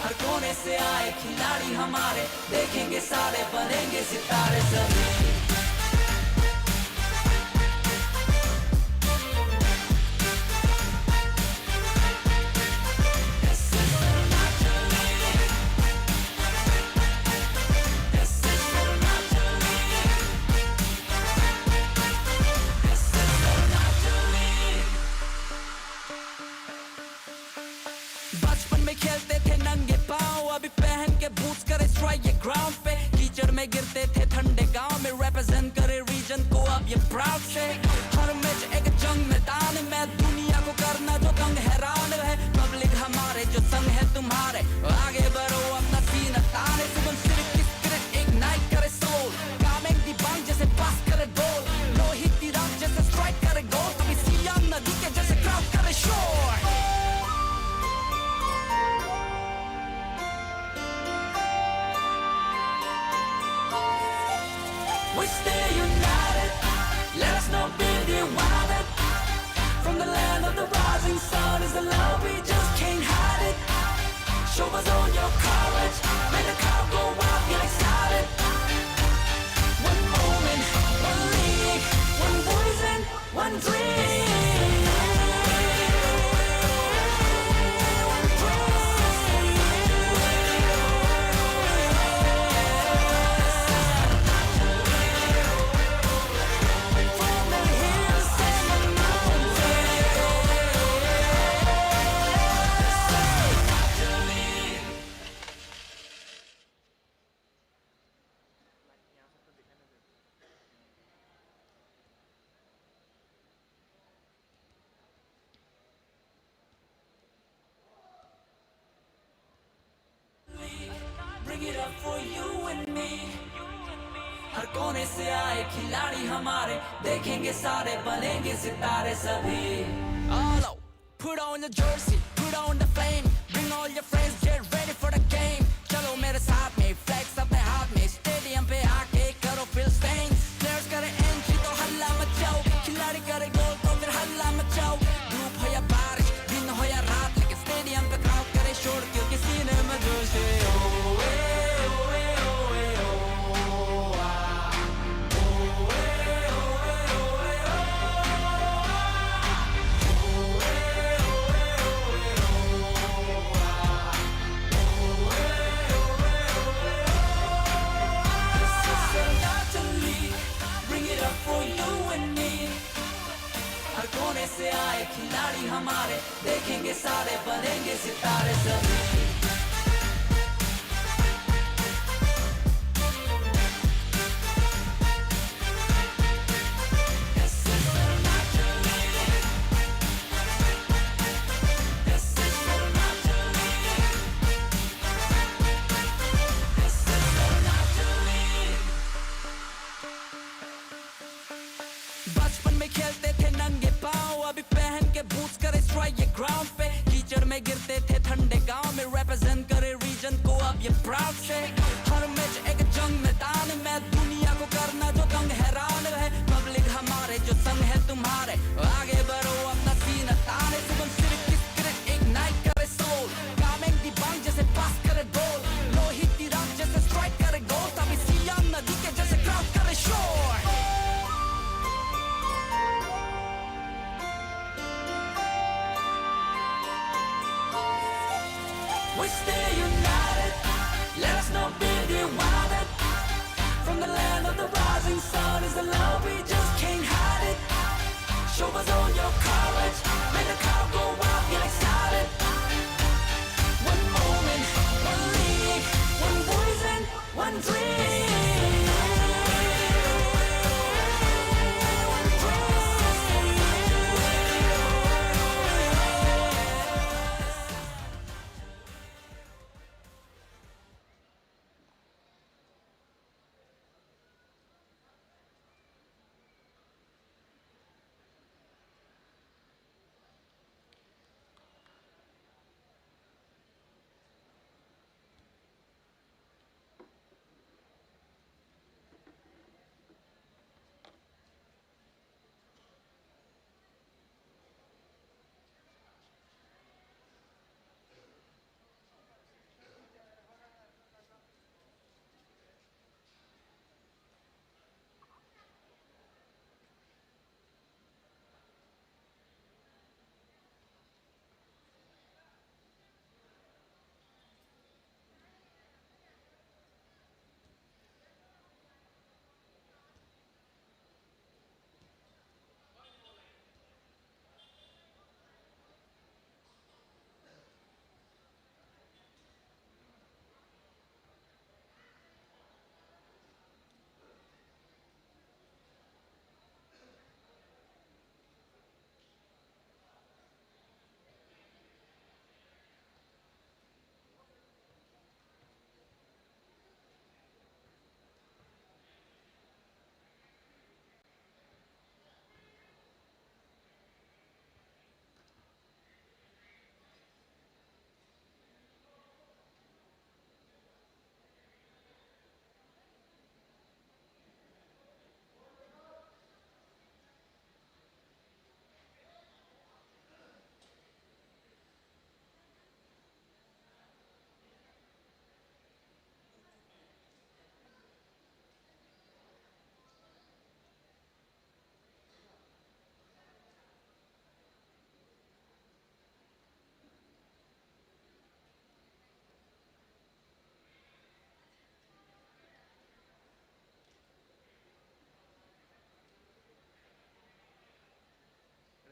हर कोने से आए खिलाड़ी हमारे देखेंगे सारे बनेंगे सितारे सभी. This is Arunachal League. This is Arunachal League. This is Arunachal League. बचपन में खेलते थे नंगे पाँव अभी पहन के बूट्स करे स्ट्राइक ये ग्राउंड पे कीचड़ में गिरते थे ठंडे गांव में रिप्रेजेंट करे रीजन को अब ये प्राउड से हर मैच एक जंग मैदान में दुनिया को करना जो दंग हैरान है पब्लिक हमारे जो संग है तुम्हारे आगे बढ़ो अपना सीन ताने सुबनसिरी किस करे इग्नाइट करे सोल कामेंग दिबांग जैसे पास करे बॉल लोहित तिरंग जैसे स्ट्राइक करे गोल तभी सियाम नदी के जैसे क्राउड करे शोर. We stay united, let us not be divided. From the land of the rising sun is the love we just can't hide it. Show us all your courage, make the crowd go wild, get excited. One moment, one league, one voice and one dream. Bring it up for you and me. हर कोने से आए खिलाड़ी हमारे देखेंगे सारे बनेंगे सितारे सभी. All out, put on your jersey, put on the flame, bring all your friends, get ready for the game. चलो मेरे साथ में flex अपने हाथ में स्टेडियम पे आके करो feel stains. Players करे entry तो हल्ला मचाओ, खिलाड़ी करे गोल we're united. Let us not be divided. From the land of the rising sun is the love we just can't hide it. Show us all your courage. Make the crowd go wild, get excited. One moment, one league, one voice and one dream.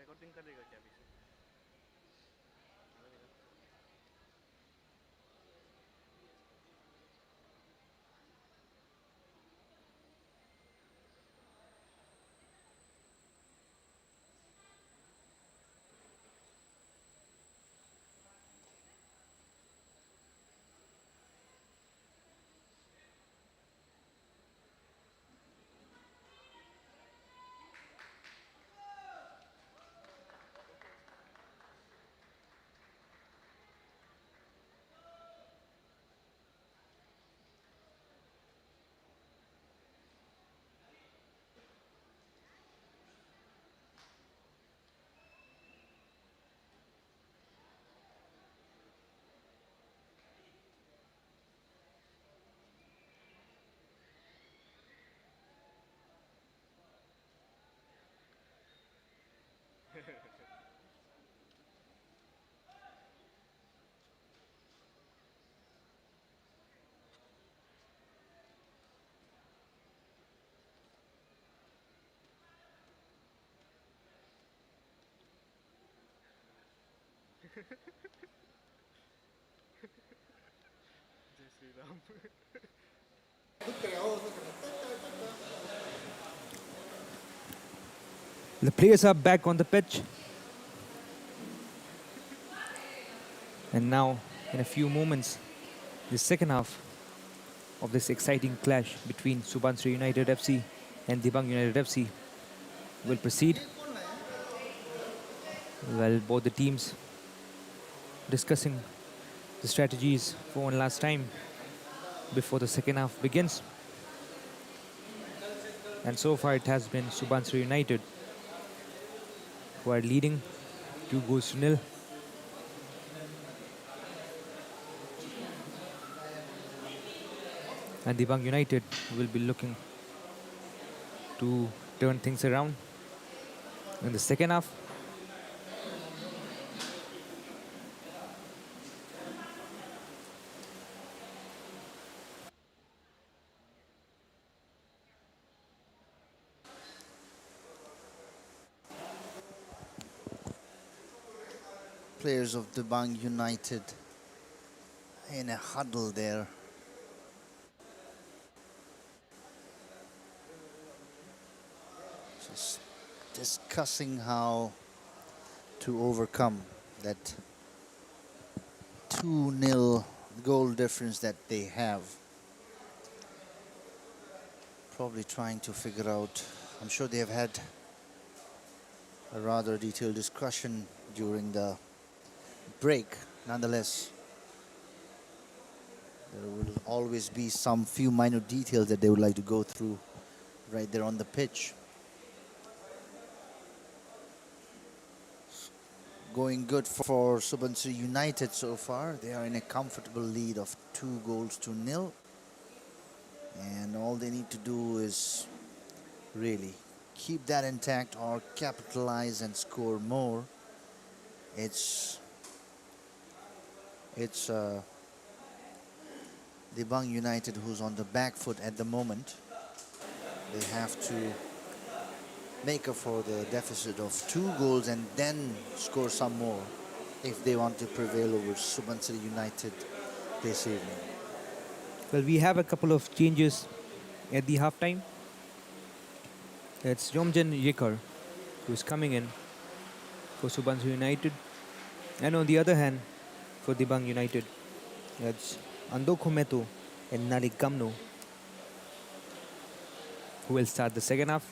Recording करेगा क्या अभी से? जय Shri Ram. The players are back on the pitch. And now, in a few moments, the second half of this exciting clash between Subansiri United FC and DIBANG United FC will proceed. Well, both the teams discussing the strategies for one last time before the second half begins. And so far it has been Subansiri United who are leading 2-0. And DIBANG United will be looking to turn things around in the second half. players of DIBANG United in a huddle there. Just discussing how to overcome that 2-0 goal difference that they have. Probably trying to figure out, I'm sure they have had a rather detailed discussion during the break. Nonetheless, there will always be some few minor details that they would like to go through right there on the pitch. Going good for Subansiri United so far. They are in a comfortable lead of 2-0. And all they need to do is really keep that intact or capitalize and score more. It's DIBANG United who's on the back foot at the moment. They have to make up for the deficit of 2 goals and then score some more if they want to prevail over Subansiri United this evening. Well, we have a couple of changes at the halftime. It's Yomjan Yekar who is coming in for Subansiri United. And on the other hand, for DIBANG United, it's Ando Khometo and Nalik Gamno who will start the second half.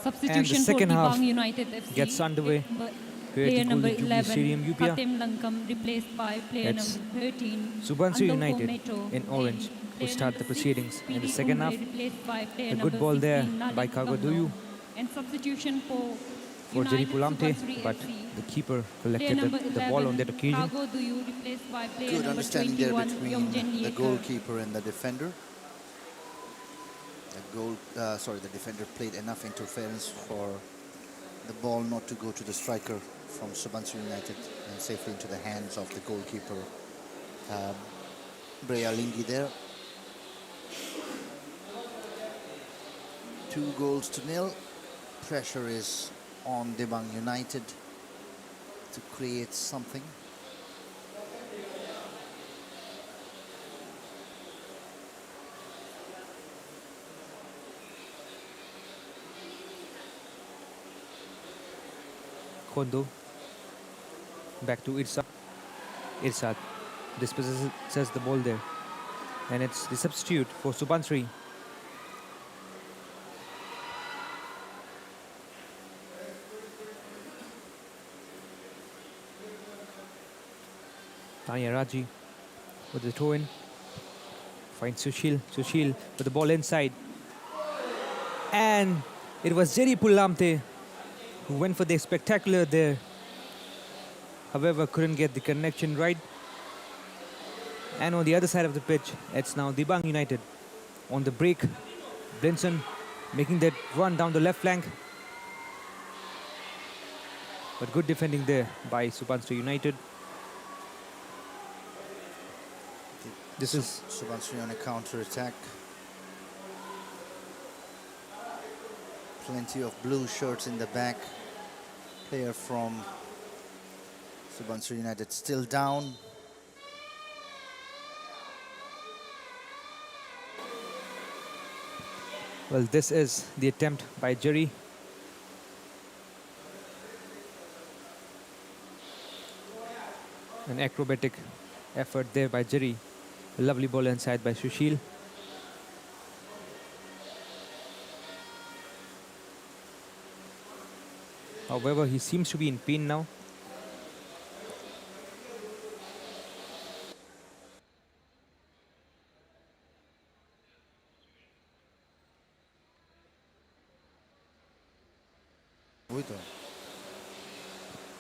Substitution for second half DIBANG United FC. gets underway here Player at the number Golden Jubilee 11, Stadium, UPIA. Katem Lankam, replaced by player It's number 13, Subansiri Ando United Khometo, in orange and who player start the number 6, proceedings in the PD second half. Kumre, replaced by player A number good ball there 16, by Nalik Kagoduyu Gamno. And substitution for Jeri United Pulamte, Subansiri but FC. the keeper Player collected number the ball on that 11, occasion. Kagoduyu, replaced by player Good number understanding there 21, between Yomjan the Yekar. goalkeeper and the defender. The defender played enough interference for the ball not to go to the striker from Subansiri United and safely into the hands of the goalkeeper, Brea Lingi there. 2-0. Pressure is on DIBANG United to create something. Kondo back to Irsad dispossesses the ball there, and it's the substitute for Subansiri. Tanya Raji with the throw in, finds Sushil with the ball inside, and it was Jeri Pulamte who went for the spectacular there. However, couldn't get the connection right. And on the other side of the pitch, it's now DIBANG United on the break. Brinson making that run down the left flank. But good defending there by Subansiri United. This is Subansiri on a counter-attack. Plenty of blue shirts in the back. Player from Subansiri United still down. well, this is the attempt by Jeri. An acrobatic effort there by Jeri. A lovely ball inside by Sushil. However, he seems to be in pain now.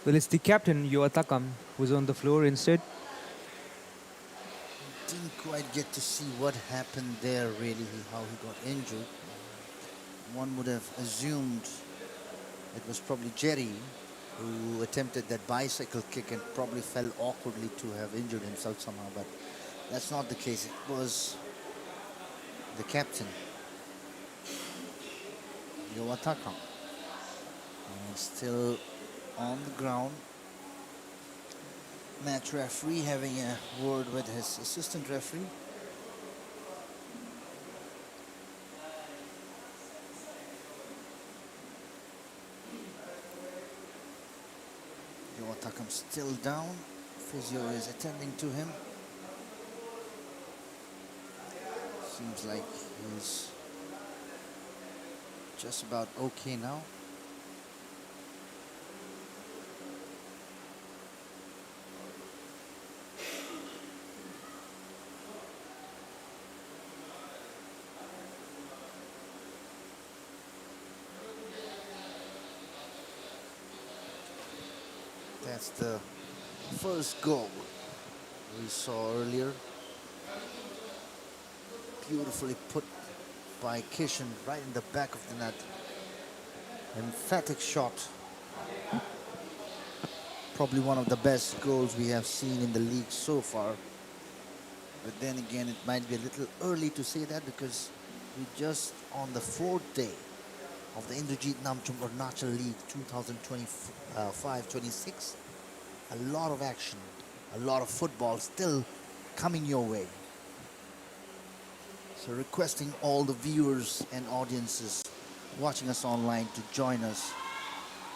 Well, it's the captain, Takam, who's on the floor instead. Didn't quite get to see what happened there, really, how he got injured. One would have assumed it was probably Jerry who attempted that bicycle kick and probably fell awkwardly to have injured himself somehow, but that's not the case. It was the captain, Takam, and still on the ground. Match referee having a word with his assistant referee. Takam still down. Physio is attending to him. Seems like he's just about okay now. That's the first goal we saw earlier. Beautifully put by Kishan right in the back of the net. Emphatic shot. Probably one of the best goals we have seen in the league so far. But then again, it might be a little early to say that because we're just on the 4th day of the Indrajit Namchum Arunachal League 2025-26. A lot of action, a lot of football still coming your way. So requesting all the viewers and audiences watching us online to join us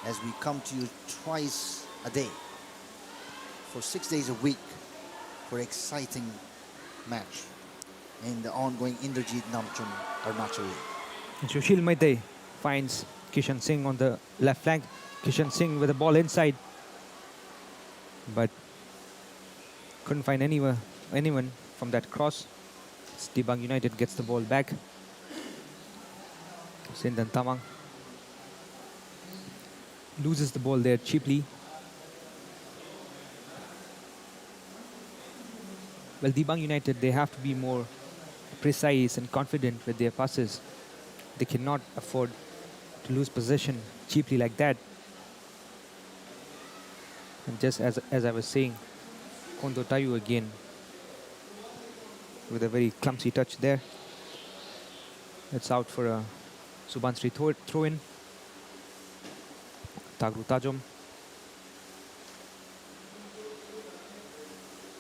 as we come to you twice a day for 6 days a week for exciting match in the ongoing Indrajit Namchum Arunachal League. And Sushil Maite finds Kishan Singh on the left flank. Kishan Singh with the ball inside, but couldn't find anyone from that cross. DIBANG United gets the ball back. Sindan Tamang loses the ball there cheaply. Well, DIBANG United, they have to be more precise and confident with their passes. They cannot afford to lose possession cheaply like that. And just as I was saying, Kondo Tayu again with a very clumsy touch there. It's out for a Subansiri throw-in. Tagru Tajom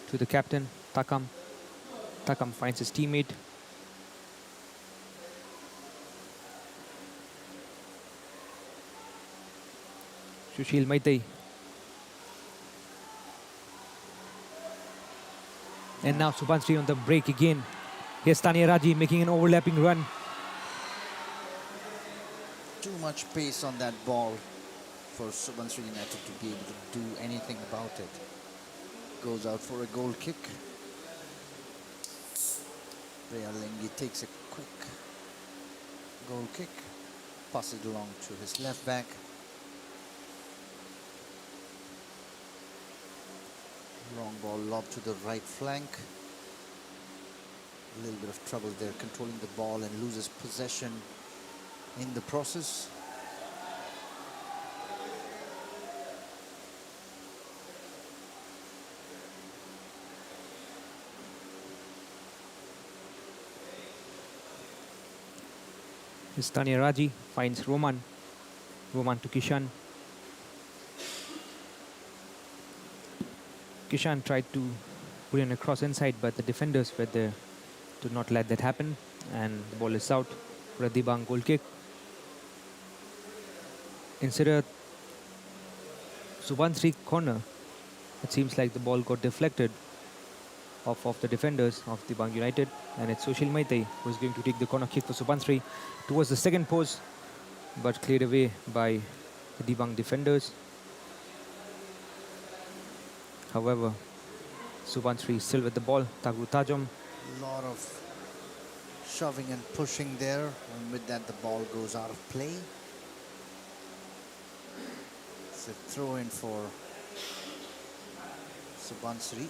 to the captain, Takam. Takam finds his teammate. Sushil Maite. And now Subansiri on the break again. Here's Tania Raji making an overlapping run. Too much pace on that ball for Subansiri United to be able to do anything about it. Goes out for a goal kick. Lengi takes a quick goal kick. Passes it along to his left back. Long ball lobbed to the right flank. A little bit of trouble there controlling the ball and loses possession in the process. Tania Raji finds Roman. Roman to Kishan. Kishan tried to put in a cross inside, but the defenders were there to not let that happen. And the ball is out for a DIBANG goal kick. Instead of Subansiri corner, it seems like the ball got deflected off of the defenders of DIBANG United. And it's Sushil Maite who is going to take the corner kick for Subansiri towards the second post, but cleared away by the DIBANG defenders. However, Subansiri is still with the ball. Tagru Tajom. A lot of shoving and pushing there, and with that the ball goes out of play. It's a throw in for Subansiri.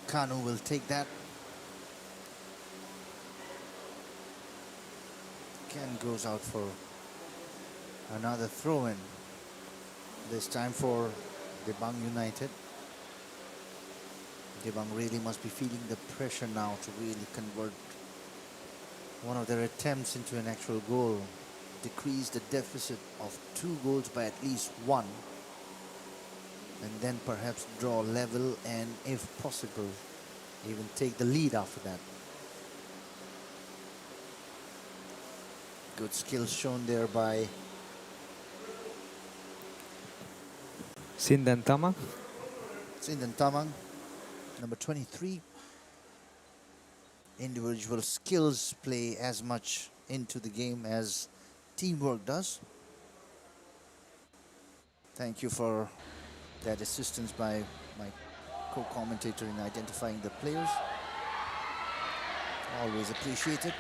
Kanu will take that. Ken goes out for another throw in. This time for DIBANG United. DIBANG really must be feeling the pressure now to really convert one of their attempts into an actual goal. Decrease the deficit of 2 goals by at least 1. And then perhaps draw level and, if possible, even take the lead after that. Good skills shown there by Sindan Tamang. Number 23. Individual skills play as much into the game as teamwork does. Thank you for that assistance by my co-commentator in identifying the players. Always appreciated.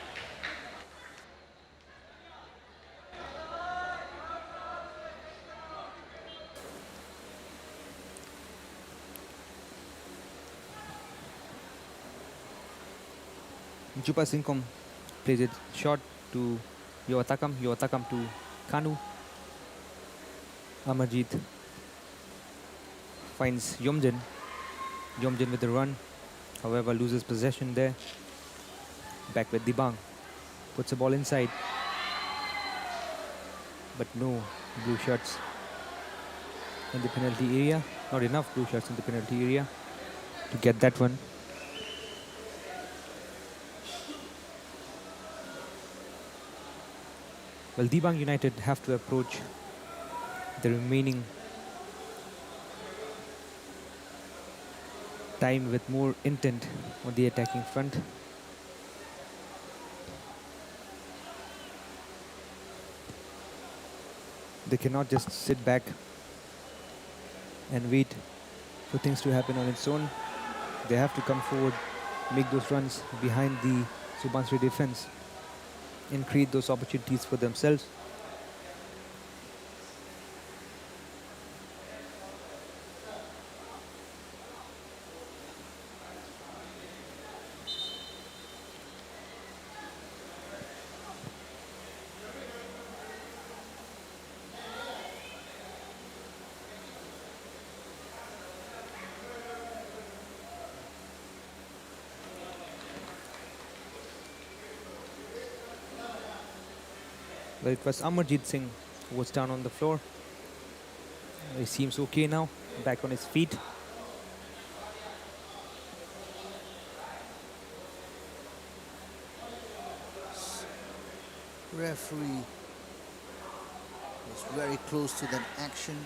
Jupa Singkom plays it short to Yowatakam to Kanu. Amarjit finds Yomjin with the run, however loses possession there. Back with DIBANG, puts the ball inside, but no blue shirts in the penalty area. Not enough blue shirts in the penalty area to get that one. Well, DIBANG United have to approach the remaining time with more intent on the attacking front. They cannot just sit back and wait for things to happen on its own. They have to come forward, make those runs behind the Subansiri defense and create those opportunities for themselves. Well, it was Amarjit Singh who was down on the floor. He seems okay now, back on his feet. Referee was very close to that action.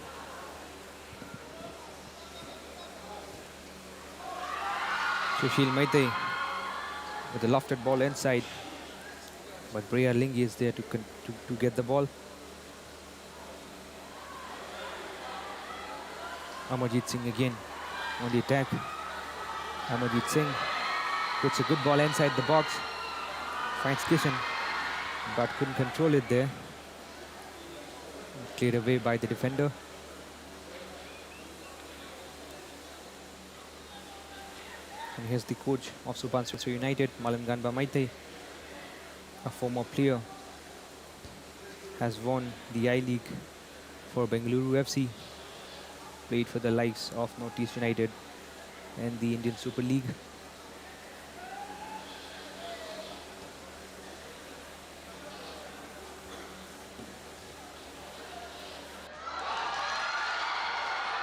Sushil Maite with a lofted ball inside, but Breya Lingi is there to get the ball. Amarjit Singh again on the attack. Amarjit Singh puts a good ball inside the box, finds Kishan, but couldn't control it there. Cleared away by the defender. And here's the coach of Subansiri United, Malanganba Maite, a former player, has won the I-League for Bengaluru FC, played for the likes of Northeast United and the Indian Super League.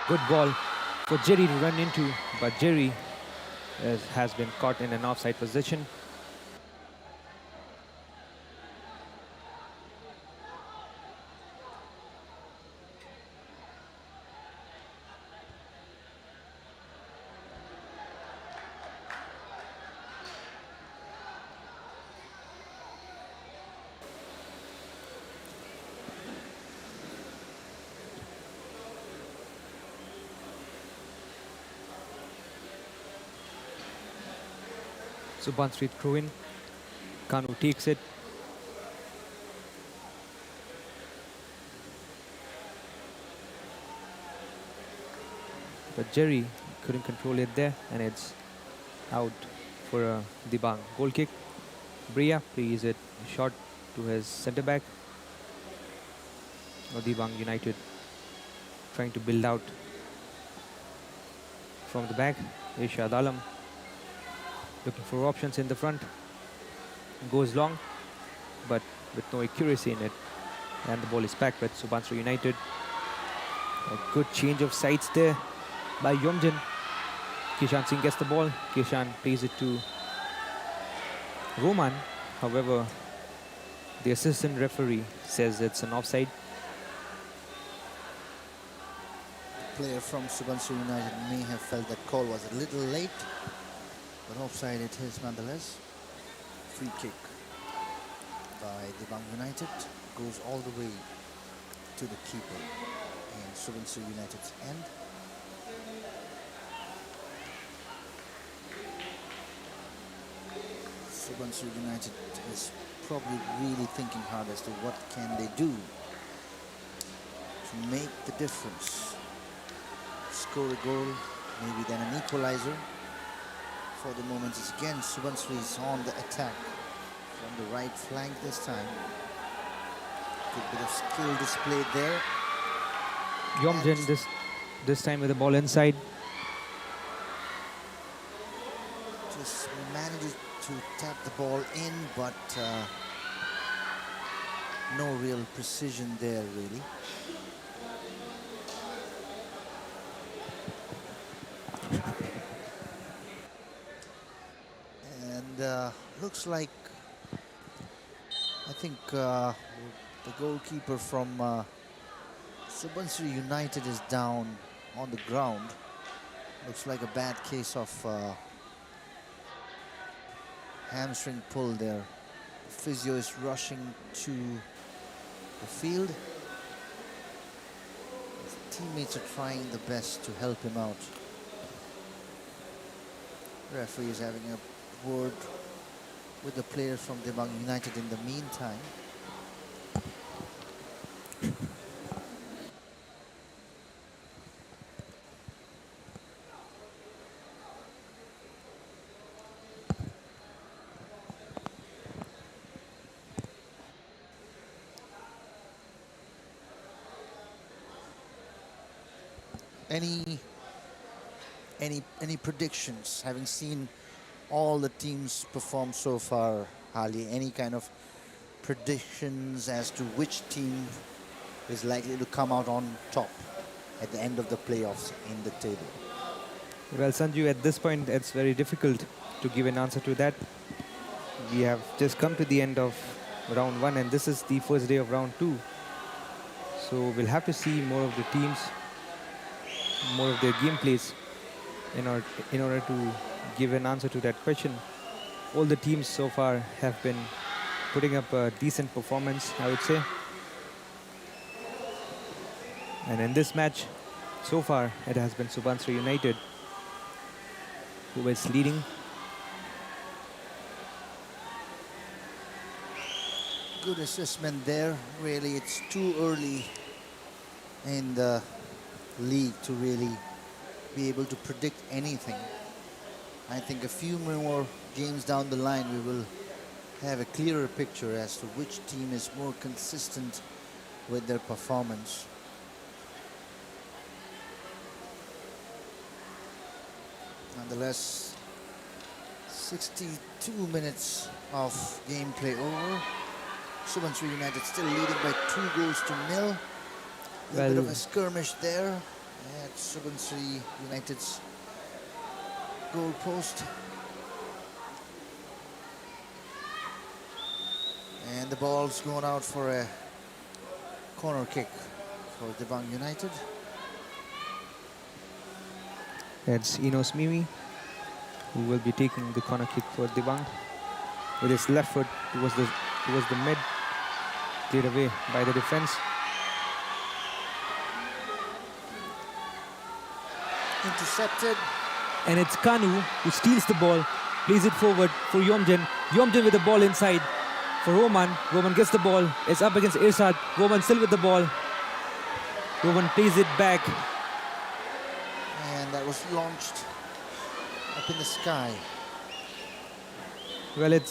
Good ball for Jerry to run into, but Jerry has been caught in an offside position. Subansiri throw in. Kanu takes it. but Jerry couldn't control it there, and it's out for a DIBANG. Goal kick. Bria plays it short to his centre back. DIBANG United trying to build out from the back. Irshad Alam looking for options in the front. Goes long, but with no accuracy in it. And the ball is back with Subansiri United. A good change of sides there by Yomjin. Kishan Singh gets the ball. Kishan plays it to Roman. However, the assistant referee says it's an offside. The player from Subansiri United may have felt that call was a little late, but offside it is nonetheless. Free kick by DIBANG United goes all the way to the keeper in Subansiri United's end. Subansiri United is probably really thinking hard as to what can they do to make the difference. Score a goal, maybe then an equalizer. For the moment, it's again Subansiri is on the attack from the right flank this time. Good bit of skill displayed there. Yomjin this time with the ball inside. Just manages to tap the ball in, but no real precision there really. And looks like I think the goalkeeper from Subansiri United is down on the ground. Looks like a bad case of hamstring pull there. The physio is rushing to the field. His teammates are trying the best to help him out. The referee is having a word with the players from DIBANG United in the meantime. Any predictions, having seen all the teams perform so far, Hali? Any kind of predictions as to which team is likely to come out on top at the end of the playoffs in the table? Well, Sanju, at this point, it's very difficult to give an answer to that. We have just come to the end of round 1, and this is the first day of round 2. So we'll have to see more of the teams, more of their gameplays in order to give an answer to that question. All the teams so far have been putting up a decent performance, I would say. And in this match, so far, it has been Subansiri United who is leading. Good assessment there. Really, it's too early in the league to really be able to predict anything. I think a few more games down the line we will have a clearer picture as to which team is more consistent with their performance. Nonetheless, 62 minutes of gameplay over. Subansiri United still leading by 2-0. A little bit of a skirmish there at Subansiri United's goal post. And the ball's going out for a corner kick for DIBANG United. It's Enos Mimi who will be taking the corner kick for DIBANG. With his left foot towards the mid, cleared away by the defense. Intercepted. And it's Kanu who steals the ball, plays it forward for Yomjin. Yomjin with the ball inside for Roman. Roman gets the ball, it's up against Irsad. Roman still with the ball. Roman plays it back. And that was launched up in the sky. Well, it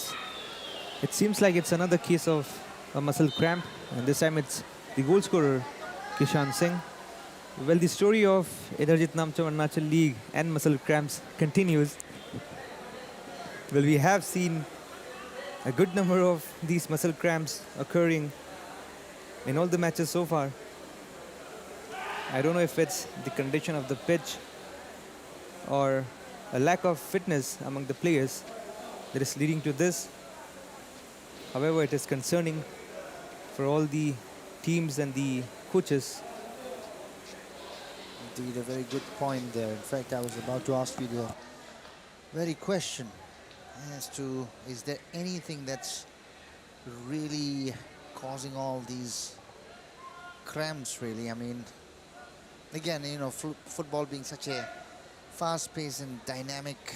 seems like it's another case of a muscle cramp, and this time it's the goal scorer, Kishan Singh. Well, the story of Enerjit Namcham Arunachal League and muscle cramps continues. Well, we have seen a good number of these muscle cramps occurring in all the matches so far. I don't know if it's the condition of the pitch or a lack of fitness among the players that is leading to this. However, it is concerning for all the teams and the coaches. Indeed, a very good point there. In fact, I was about to ask you the very question as to, is there anything that's really causing all these cramps, really? I mean, again, you know, football being such a fast-paced and dynamic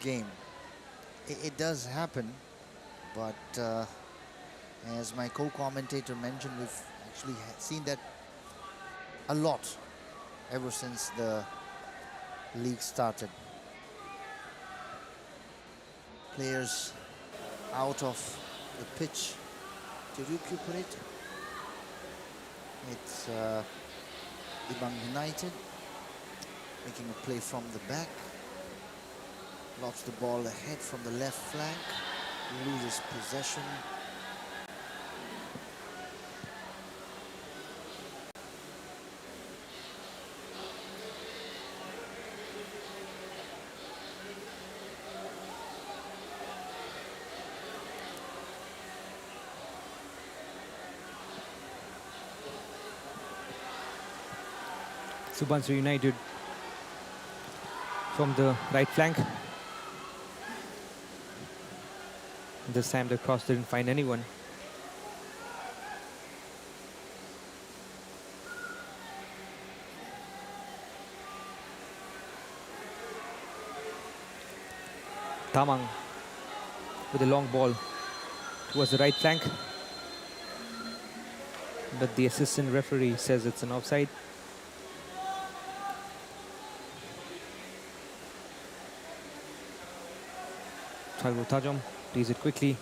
game, it does happen, but as my co-commentator mentioned, we've actually seen that a lot ever since the league started. Players out of the pitch to recuperate. It's DIBANG United making a play from the back. Lobs the ball ahead from the left flank. Loses possession. Subansiri United from the right flank. This time the cross didn't find anyone. Tamang with a long ball towards the right flank. But the assistant referee says it's an offside. Tajam plays it quickly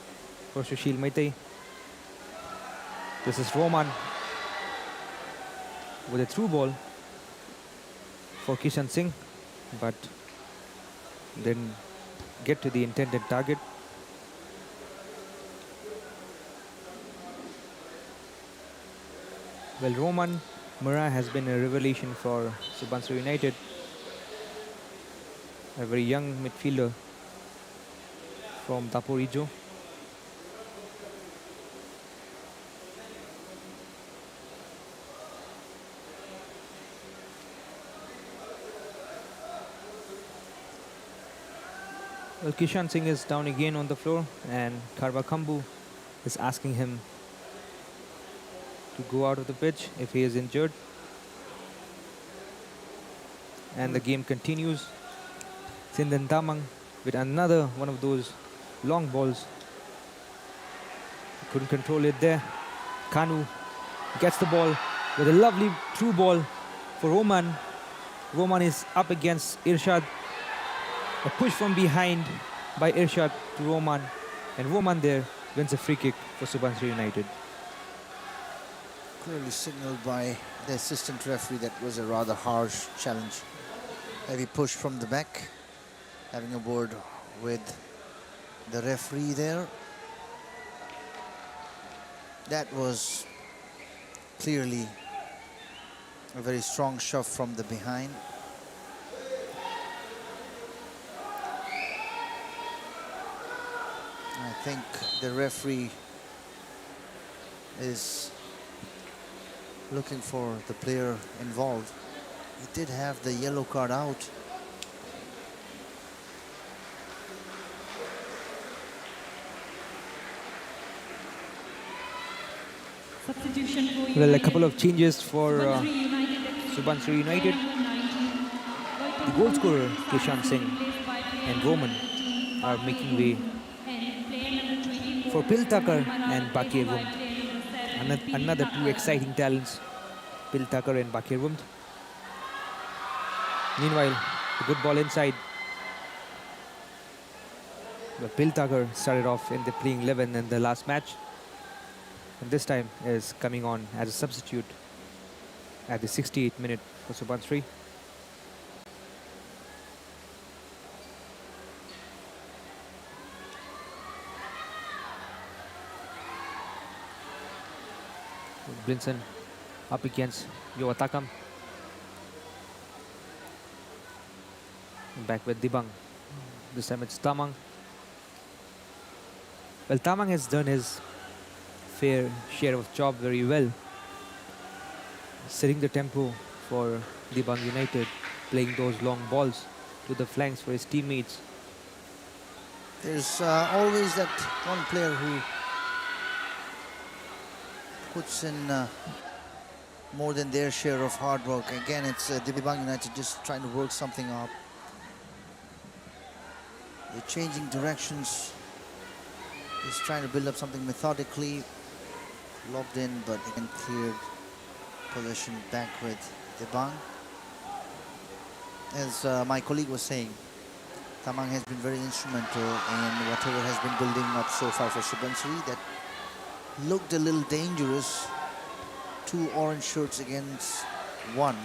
for Sushil Maitei. This is Roman with a through ball for Kishan Singh, but didn't get to the intended target. Well, Roman Murrah has been a revelation for Subansiri United. A very young midfielder from Daporijo. Well, Kishan Singh is down again on the floor, and Karva Kambu is asking him to go out of the pitch if he is injured. And the game continues. Sindan Tamang with another one of those long balls. Couldn't control it there. Kanu gets the ball with a lovely through ball for Roman. Roman is up against Irshad. A push from behind by Irshad to Roman. And Roman there wins a free kick for Subansiri United. Clearly signaled by the assistant referee that was a rather harsh challenge. Heavy push from the back. Having a word with the referee there. That was clearly a very strong shove from the behind. I think the referee is looking for the player involved. He did have the yellow card out. Well, a couple of changes for Subansiri United. The goal scorer, Kishan Singh and Roman, are making way for Pil Tucker and Bakir Wumd. Another two exciting talents, Pil Tucker and Bakir Wumd. Meanwhile, a good ball inside. But Bill Tucker started off in the playing 11 in the last match. And this time is coming on as a substitute at the 68th minute for Subansiri. Blinson up against Yowatakam. Back with Dibang. This time it's Tamang. Well, Tamang has done his fair share of job very well, setting the tempo for DIBANG United, playing those long balls to the flanks for his teammates. There's always that one player who puts in more than their share of hard work. Again, it's DIBANG United just trying to work something up. They're changing directions. He's trying to build up something methodically. Lobbed in, but again cleared possession back with DIBANG. As my colleague was saying, Tamang has been very instrumental in whatever has been building up so far for Subansiri. That looked a little dangerous. 2 orange shirts against 1.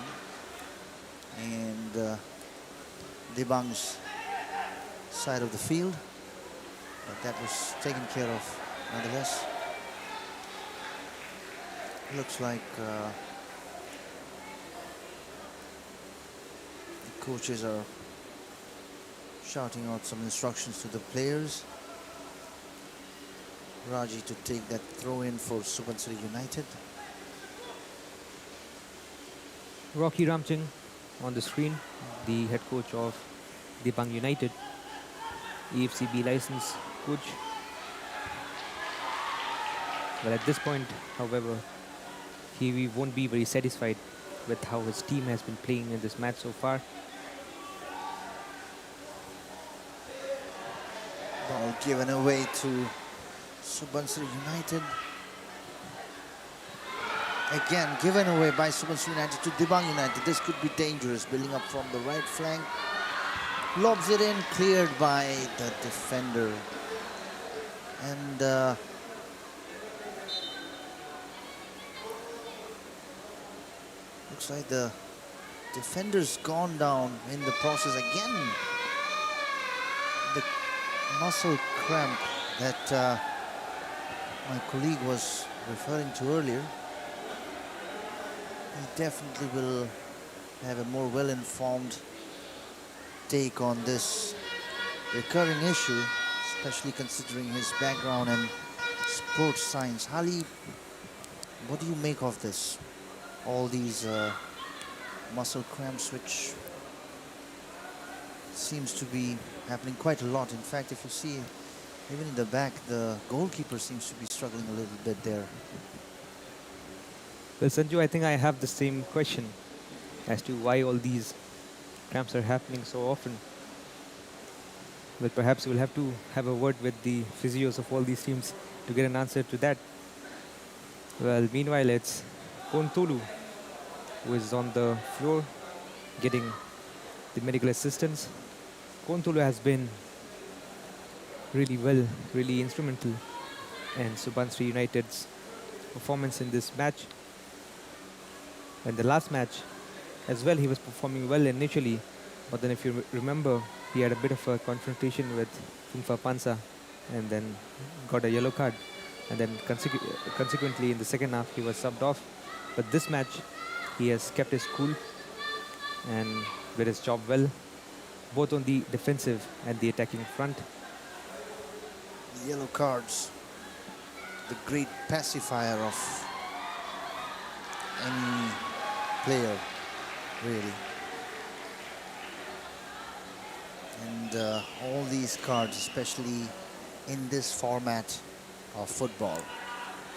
And DIBANG's side of the field. But that was taken care of nonetheless. Looks like the coaches are shouting out some instructions to the players. Raji to take that throw in for Subansiri United. Rocky Ramching on the screen, the head coach of DIBANG United, EFCB licensed coach. Well, at this point, however, he won't be very satisfied with how his team has been playing in this match so far. Ball given away to Subansiri United. Again, given away by Subansiri United to DIBANG United. This could be dangerous, building up from the right flank. Lobs it in, cleared by the defender. And looks like the defender's gone down in the process again. The muscle cramp that my colleague was referring to earlier. He definitely will have a more well-informed take on this recurring issue, especially considering his background in sports science. Ali, what do you make of this? All these muscle cramps, which seems to be happening quite a lot. In fact, if you see, even in the back, the goalkeeper seems to be struggling a little bit there. Well, Sanju, I think I have the same question as to why all these cramps are happening so often. But perhaps we'll have to have a word with the physios of all these teams to get an answer to that. Well, meanwhile, it's Kontulu who is on the floor getting the medical assistance. Kontulu has been really well, really instrumental in Subansiri United's performance in this match. And the last match as well, he was performing well initially, but then if you remember, he had a bit of a confrontation with Funfa Pansa and then got a yellow card, and then consequently in the second half he was subbed off. But this match he has kept his cool and did his job well, both on the defensive and the attacking front. The yellow cards, the great pacifier of any player, really. And all these cards, especially in this format of football,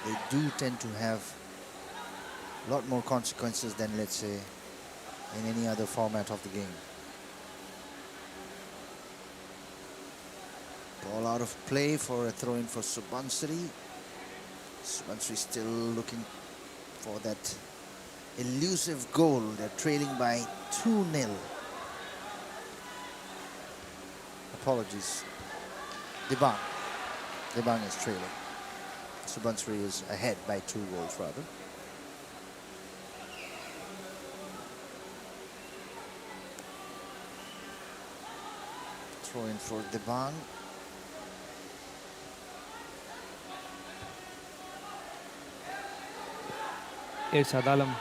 they do tend to have a lot more consequences than, let's say, in any other format of the game. Ball out of play for a throw-in for Subansiri. Subansiri still looking for that elusive goal. They're trailing by 2-0. apologies. Dibang. Dibang is trailing. Subansiri is ahead by 2 goals rather. Throw in for Dibang. Irshad Alam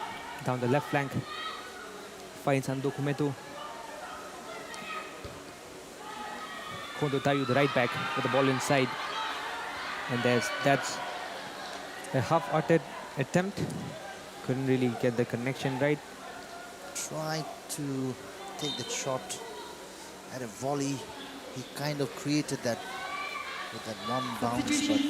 down the left flank. Finds Ando Kumetu. Kondo Tayu, the right back, with the ball inside. And that's a half-hearted attempt. Couldn't really get the connection right. Tried to take that shot at a volley. He kind of created that with that one bounce, but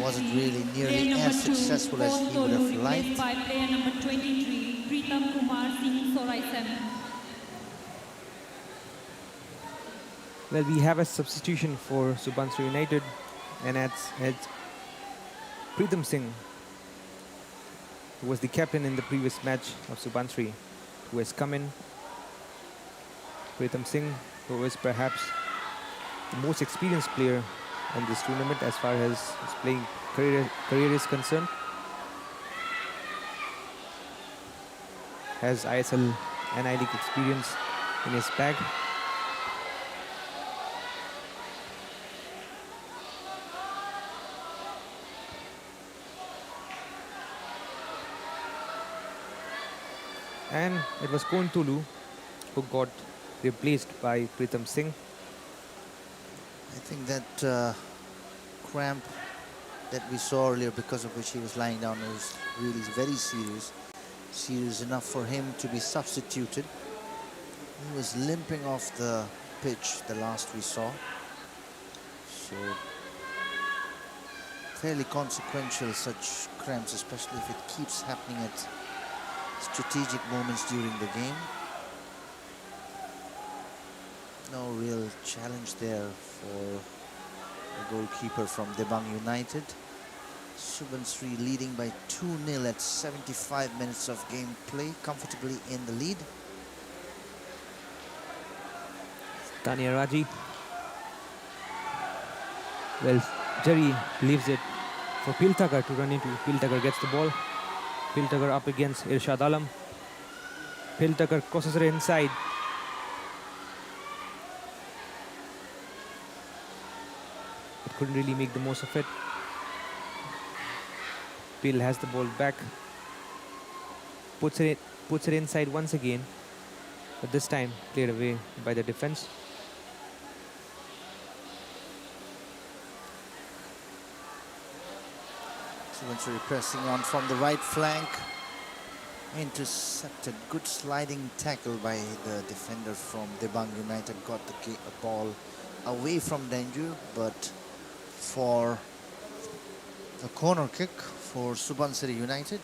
wasn't really nearly as successful as he would have liked. By player number 23, Pritam Kumar Singh Soraisam. Well, we have a substitution for Subansiri United, and it's Pritam Singh, who was the captain in the previous match of Subansiri, who has come in. Pritam Singh, who is perhaps the most experienced player in this tournament as far as his playing career is concerned. Has ISL and I-League experience in his bag. And it was Kontulu who got replaced by Pritam Singh. I think that cramp that we saw earlier, because of which he was lying down, was really very serious. Serious enough for him to be substituted. He was limping off the pitch the last we saw. So fairly consequential, such cramps, especially if it keeps happening at strategic moments during the game. No real challenge there for the goalkeeper from Dibang United. Subansiri leading by 2-0 at 75 minutes of gameplay, comfortably in the lead. Tania Raji. Well, Jerry leaves it for Piltagar to run into. Piltagar gets the ball. Piltagar up against Irshad Alam. Piltagar crosses it inside. But couldn't really make the most of it. Pil has the ball back. Puts it inside once again. But this time cleared away by the defense. Subansiri pressing on from the right flank. Intercepted. Good sliding tackle by the defender from Dibang United. Got the ball away from danger, but for a corner kick for Subansiri United.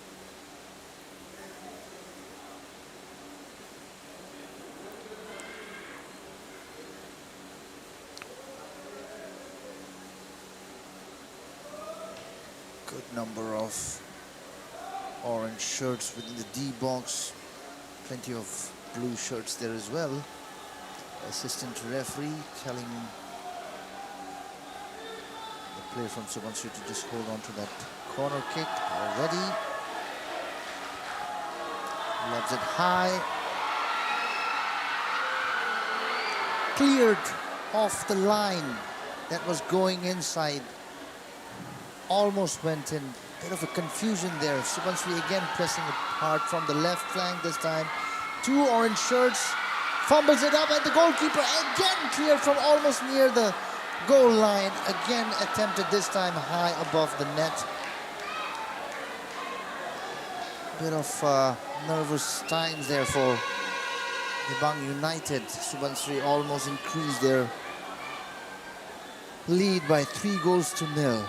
Good number of orange shirts within the D box. Plenty of blue shirts there as well. Assistant referee telling the player from Subansiri to just hold on to that corner kick already. Loves it high. Cleared off the line. That was going inside. Almost went in. Bit of a confusion there. Subansiri again pressing it hard from the left flank this time. 2 orange shirts. Fumbles it up, and the goalkeeper again cleared from almost near the goal line. Again attempted, this time high above the net. Bit of nervous times there for Dibang United. Subansiri almost increased their lead by 3-0.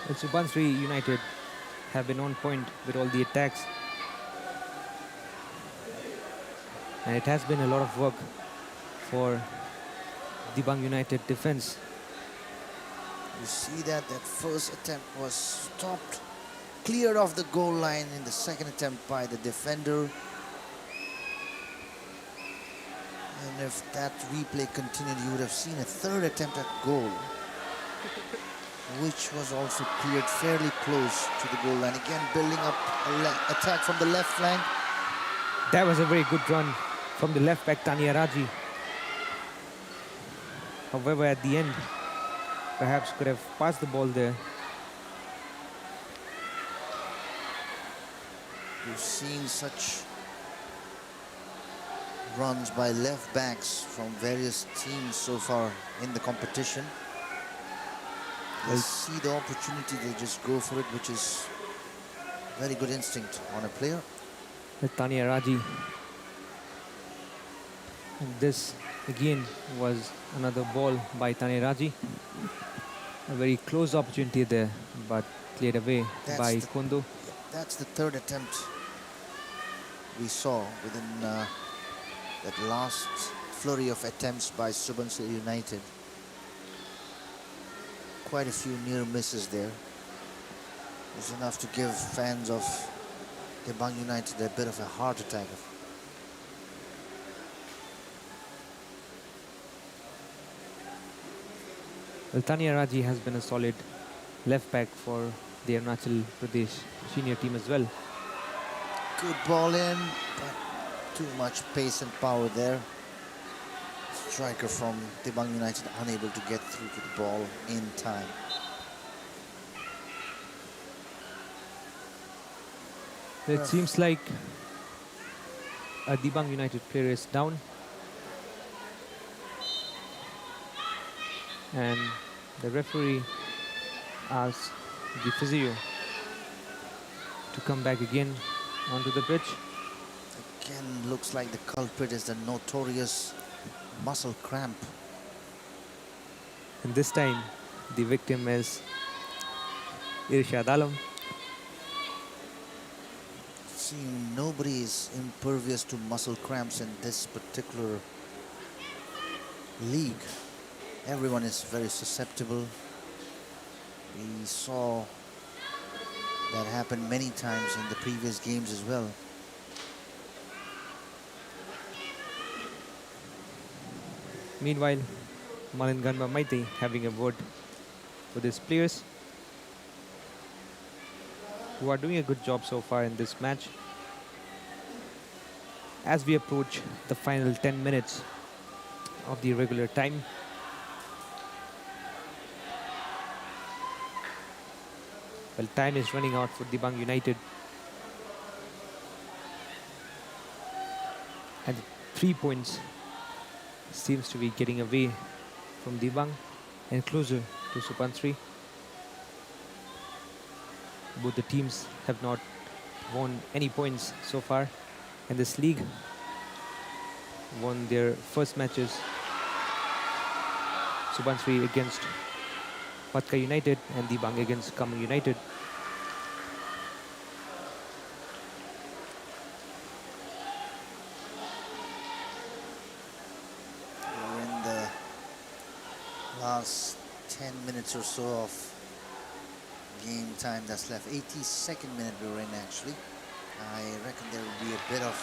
Well, Subansiri United have been on point with all the attacks. And it has been a lot of work for Dibang United defense. You see that first attempt was stopped, cleared off the goal line in the second attempt by the defender. And if that replay continued, you would have seen a third attempt at goal, which was also cleared fairly close to the goal line. Again, building up an attack from the left flank. That was a very good run from the left back, Tanya Raji. However, at the end, perhaps could have passed the ball there. We've seen such runs by left backs from various teams so far in the competition. They see the opportunity, they just go for it, which is very good instinct on a player. Tanya Raji. And this again was another ball by Tanya Raji. A very close opportunity there, but cleared away by Kondo. That's the third attempt we saw within that last flurry of attempts by Subansiri United. Quite a few near misses there. It's enough to give fans of DIBANG United a bit of a heart attack. Well, Tanya Raji has been a solid left back for the Arunachal Pradesh senior team as well. Good ball in, but too much pace and power there. Striker from DIBANG United unable to get through to the ball in time. It seems like a DIBANG United player is down. And the referee asked the physio to come back again onto the pitch. Again, looks like the culprit is the notorious muscle cramp. And this time, the victim is Irshad Alam. Seeing nobody is impervious to muscle cramps in this particular league. Everyone is very susceptible. We saw that happen many times in the previous games as well. Meanwhile, Malinganba Maite having a word with his players, who are doing a good job so far in this match. As we approach the final 10 minutes of the regular time, well, time is running out for DIBANG United. And 3 points seems to be getting away from DIBANG and closer to Subansiri. Both the teams have not won any points so far in this league. Won their first matches. Subansiri against Patka United and DIBANG against Kamang United. We're in the last 10 minutes or so of game time that's left. 82nd minute we're in actually. I reckon there will be a bit of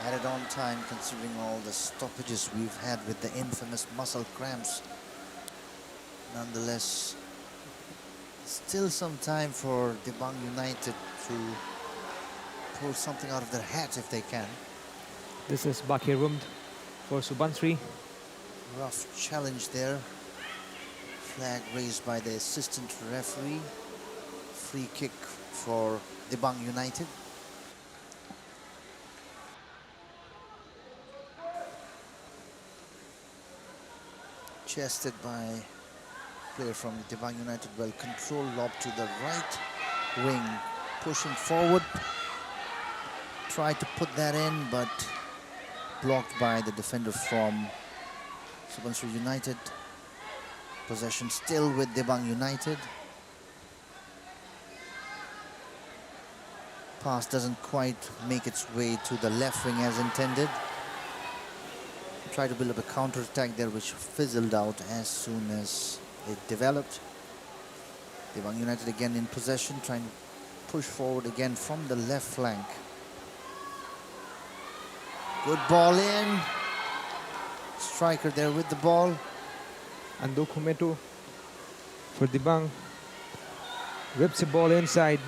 added on time considering all the stoppages we've had with the infamous muscle cramps. Nonetheless, still some time for DIBANG United to pull something out of their hat if they can. This is Bakir Rumd for Subansiri. Rough challenge there. Flag raised by the assistant referee. Free kick for DIBANG United. Chested by player from DIBANG United. Well controlled lob to the right wing. Pushing forward. Tried to put that in, but blocked by the defender from Subansiri United. Possession still with DIBANG United. Pass doesn't quite make its way to the left wing as intended. Try to build up a counter-attack there, which fizzled out as soon as it developed. DIBANG United again in possession, trying to push forward again from the left flank. Good ball in. striker there with the ball. Ando Kumeto for Dibang. Rips the ball inside.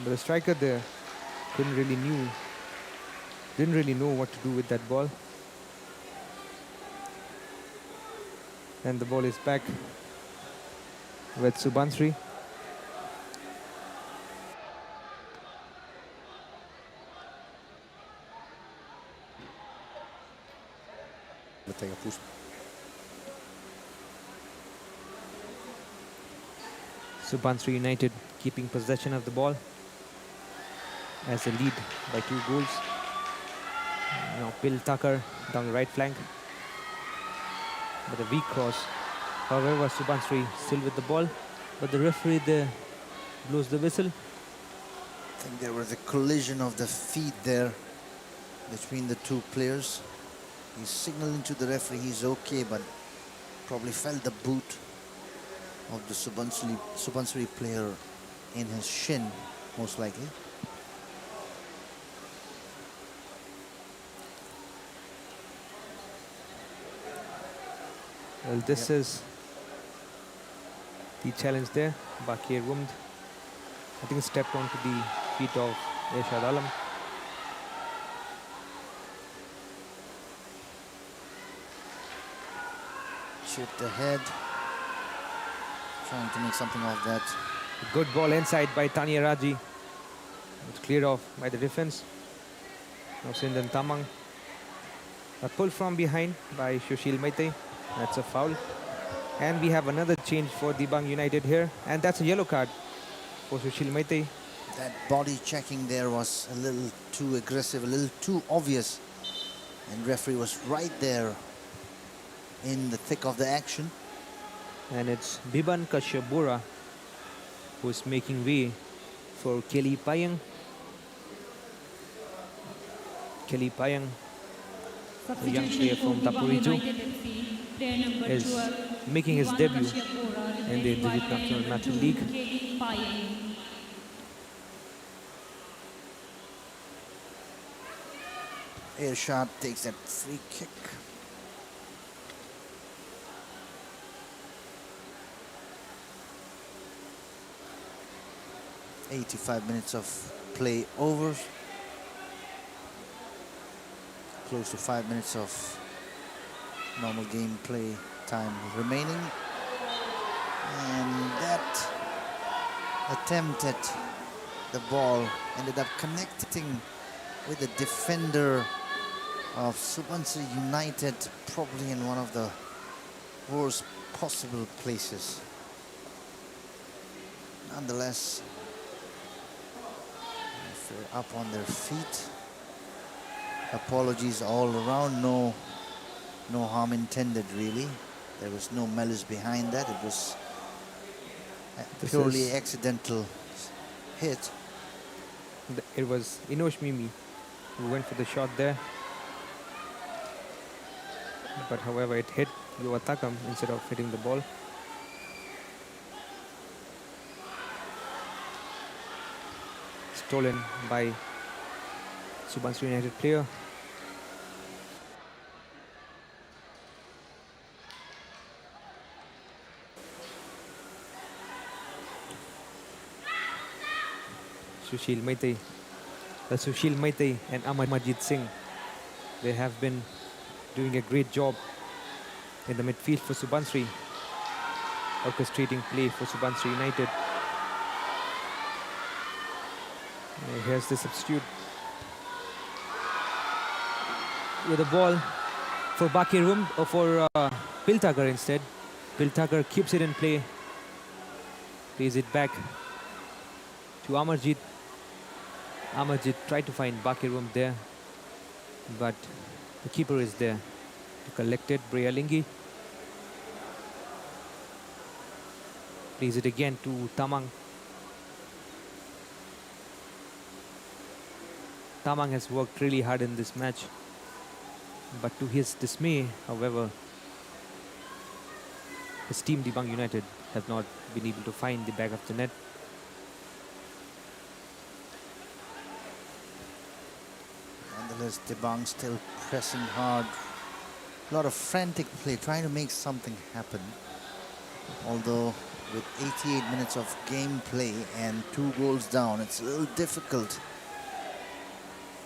But the striker there didn't really know what to do with that ball. And the ball is back with Subansiri. Subansiri United keeping possession of the ball as a lead by 2 goals. Now Bill Tucker down the right flank. But a weak cross. However, Subansiri still with the ball. But the referee there blows the whistle. I think there was a collision of the feet there between the 2 players. He's signaling to the referee he's okay, but probably felt the boot of the Subansiri player in his shin, most likely. Well, this is the challenge there. Bakir Wumd, I think, stepped onto the feet of Irshad Alam. Chipped ahead, trying to make something of that. A good ball inside by Tania Raji. It's cleared off by the defense. Now Sindan Tamang. A pull from behind by Sushil Maite. That's a foul. And we have another change for Dibang United here. And that's a yellow card for Sushil Maite. That body checking there was a little too aggressive, a little too obvious. And referee was right there in the thick of the action. And it's Biban Kashyabura who's making way for Kelly Payang. Kelly Payang, the young player from Tapurijo, is making his debut in the Indrajit National League. Irshad takes that free kick. "85 minutes of play over. Close to 5 minutes of normal game play time remaining. And that attempt at the ball ended up connecting with the defender of Subansiri United, probably in one of the worst possible places. Nonetheless, if they're up on their feet, apologies all around. No harm intended, really. There was no malice behind that. It was a purely accidental hit. It was Inosh Mimi who went for the shot there. But however, it hit Yuva Takam instead of hitting the ball. Stolen by Subansiri United player. Sushil Maite and Amarjit Singh, they have been doing a great job in the midfield for Subansiri, orchestrating play for Subansiri United. Here's the substitute with the ball for Bakir Wumd, or for Piltagar instead. Piltagar keeps it in play, plays it back to Amarjit. Amarjit tried to find Bakir Wumd there, but the keeper is there to collect it. Brialingi plays it again to Tamang. Tamang has worked really hard in this match, but to his dismay, however, his team Dibang United have not been able to find the back of the net. And Nonetheless, DIBANG still pressing hard. A lot of frantic play, trying to make something happen. Although with 88 minutes of gameplay and 2 goals down, it's a little difficult.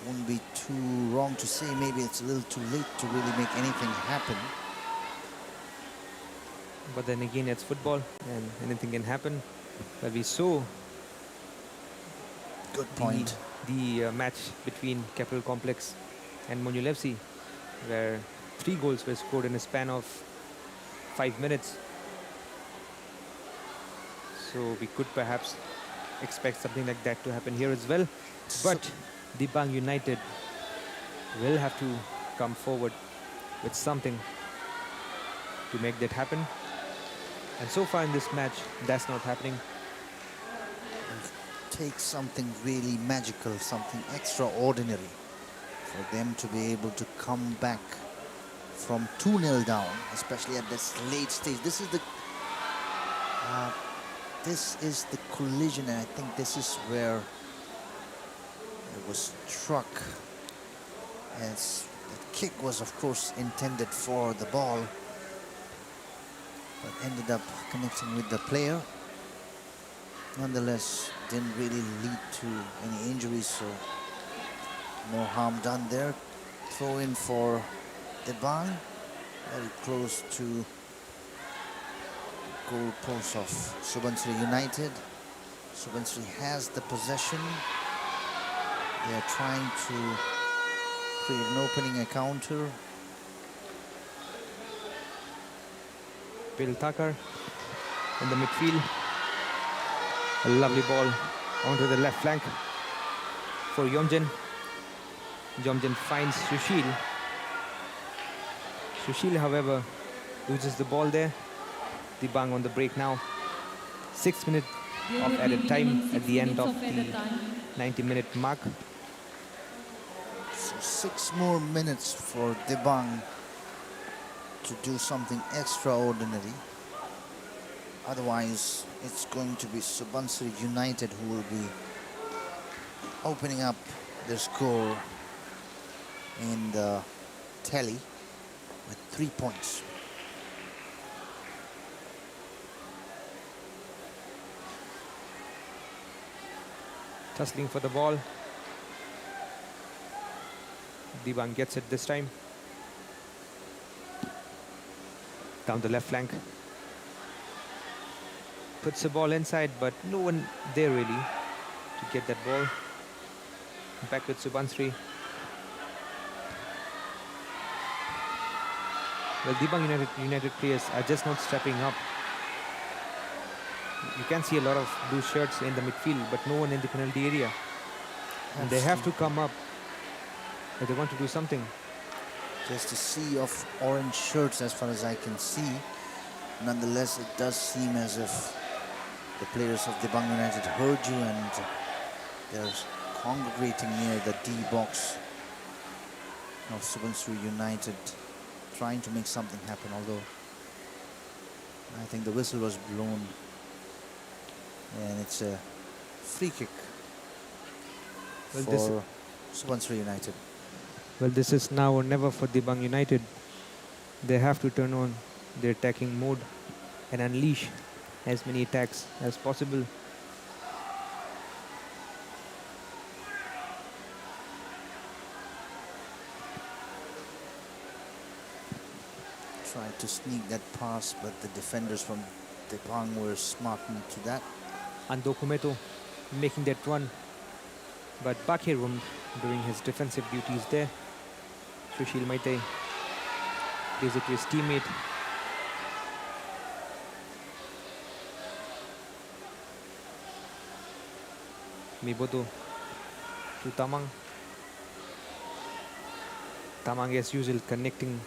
Wouldn't be too wrong to say maybe it's a little too late to really make anything happen. But then again, it's football and anything can happen. But we saw Good point. the match between Capital Complex and Monulevsi, where 3 goals were scored in a span of 5 minutes. So we could perhaps expect something like that to happen here as well. But DIBANG United will have to come forward with something to make that happen. And so far in this match, that's not happening. Take something really magical, something extraordinary for them to be able to come back from 2-0 down, especially at this late stage. This is the collision, and I think this is where it was struck. As the kick was, of course, intended for the ball, but ended up connecting with the player. Nonetheless, didn't really lead to any injuries, so no harm done there. Throw in for DIBANG, very close to goal post of Subansiri United. Subansiri has the possession. They are trying to create an opening, a counter. Bill Tucker in the midfield. A lovely ball onto the left flank for Yomjan. Yomjan finds Sushil. Sushil, however, loses the ball there. DIBANG on the break now. 6 minutes of added time at the end of the 90-minute mark. So 6 more minutes for DIBANG to do something extraordinary. Otherwise, it's going to be Subansiri United who will be opening up their score in the tally with 3 points. Tussling for the ball. DIBANG gets it this time. Down the left flank. Puts the ball inside, but no one there really to get that ball. Back with Subansiri. Well, DIBANG United players are just not stepping up. You can see a lot of blue shirts in the midfield, but no one in the penalty area. And they have to come up if they want to do something. Just a sea of orange shirts as far as I can see. Nonetheless, it does seem as if the players of DIBANG United heard you and they're congregating near the D box of Subansiri United, trying to make something happen, although I think the whistle was blown and it's a free kick for Subansiri United. Well, this is now or never for DIBANG United. They have to turn on their attacking mode and unleash as many attacks as possible. Tried to sneak that pass, but the defenders from DIBANG were smartened to that. And Dokumeto making that run, but Bakirun doing his defensive duties there. Sushil Maite gives it to his teammate. Mibodo to Tamang. Tamang as usual connecting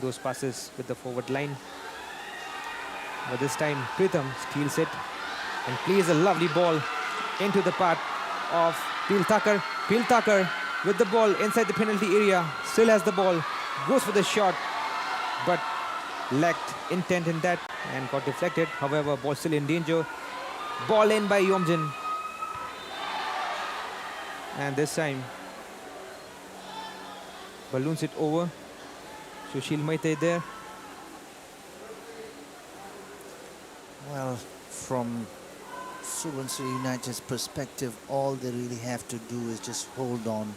those passes with the forward line. But this time Pritham steals it and plays a lovely ball into the path of Pil Thakur. Pil Thakur with the ball inside the penalty area, still has the ball, goes for the shot, but lacked intent in that and got deflected. However, ball still in danger. Ball in by Yomjan. And this time, balloons it over. Sushil Maite there. Well, from Subansiri United's perspective, all they really have to do is just hold on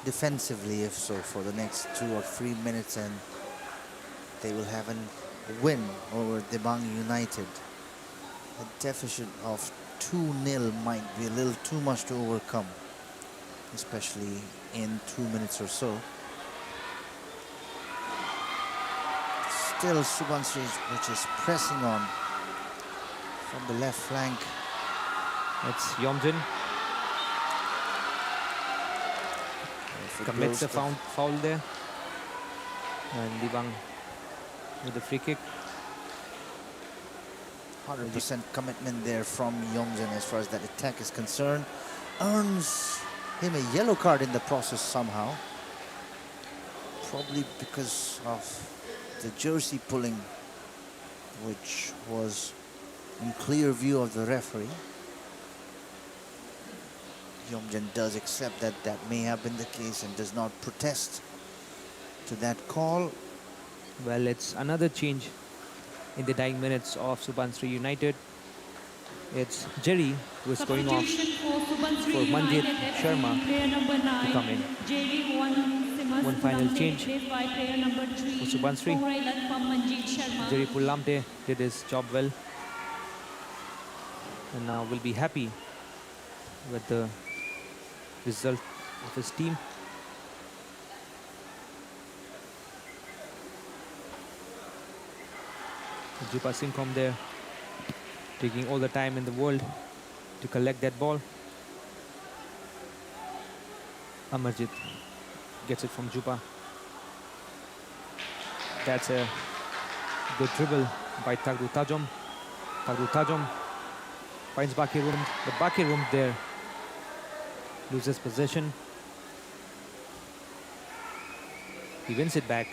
defensively, if so, for the next 2 or 3 minutes, and they will have a win over DIBANG United. A deficit of 2-0 might be a little too much to overcome, especially in 2 minutes or so. Still Subansiri, which is pressing on from the left flank. It's Yomjin. Commits a foul there. And DIBANG with the free kick. 100% commitment there from Yomjin as far as that attack is concerned. Earns him a yellow card in the process somehow. Probably because of the jersey pulling, which was in clear view of the referee. Yomjin does accept that that may have been the case and does not protest to that call. Well, it's another change in the dying minutes of Subansiri United. It's Jerry who is going off for Manjit Sharma to come in. One final change for Subansiri. Jerry Pullamte did his job well, and now will be happy with the result of his team. Jupa Singhom there, taking all the time in the world to collect that ball. Amarjit gets it from Jupa. That's a good dribble by Tagru Tajom. Tagru Tajom finds Baki Room, but Baki Room there loses possession. He wins it back.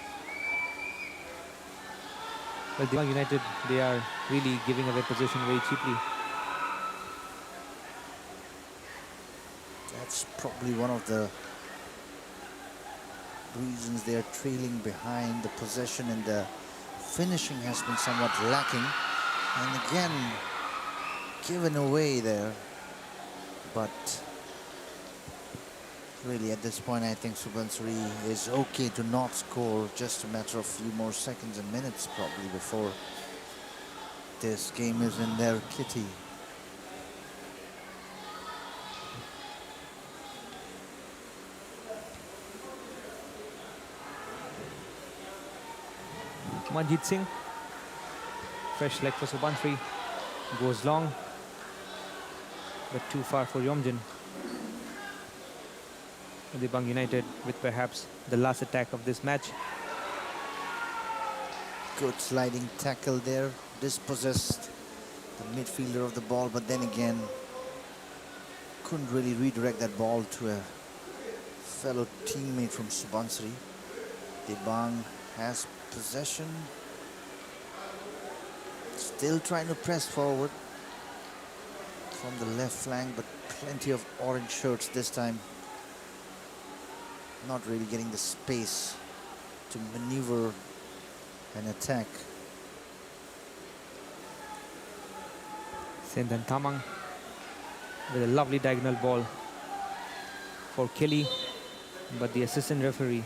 Well, DIBANG United, they are really giving away possession very cheaply. That's probably one of the reasons they are trailing behind. The possession and the finishing has been somewhat lacking. And again, given away there. But really, at this point, I think Subansiri is okay to not score. Just a matter of a few more seconds and minutes probably before this game is in their kitty. Manjit Singh, fresh leg for Subansiri, goes long, but too far for Yomjin. DIBANG United with perhaps the last attack of this match. Good sliding tackle there, dispossessed the midfielder of the ball, but then again couldn't really redirect that ball to a fellow teammate from Subansiri. DIBANG has possession, still trying to press forward from the left flank, but plenty of orange shirts this time. Not really getting the space to maneuver an attack. Sendan Tamang with a lovely diagonal ball for Kelly, but the assistant referee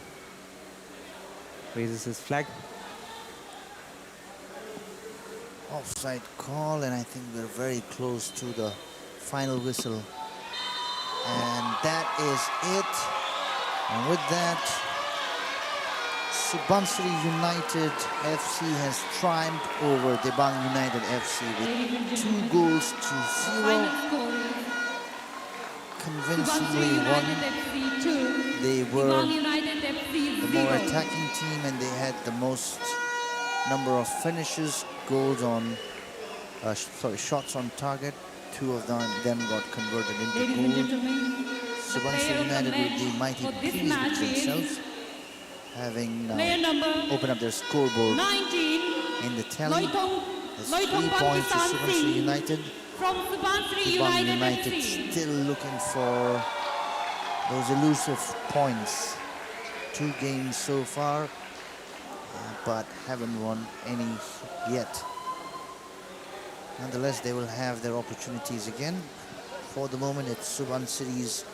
raises his flag. Offside call, and I think we're very close to the final whistle. And that is it. And with that, Subansiri United FC has triumphed over DIBANG United FC with 2 goals to 0. Convincingly won. They were the more attacking team, and they had the most number of finishes, goals on, shots on target. 2 of them got converted into goals. Subansiri United will be mighty pleased with themselves, having now opened up their scoreboard in the tally. There's 3 points to Subansiri United. DIBANG United still looking for those elusive points 2 games so far, but haven't won any yet. Nonetheless, they will have their opportunities again. For the moment, it's Subansiri's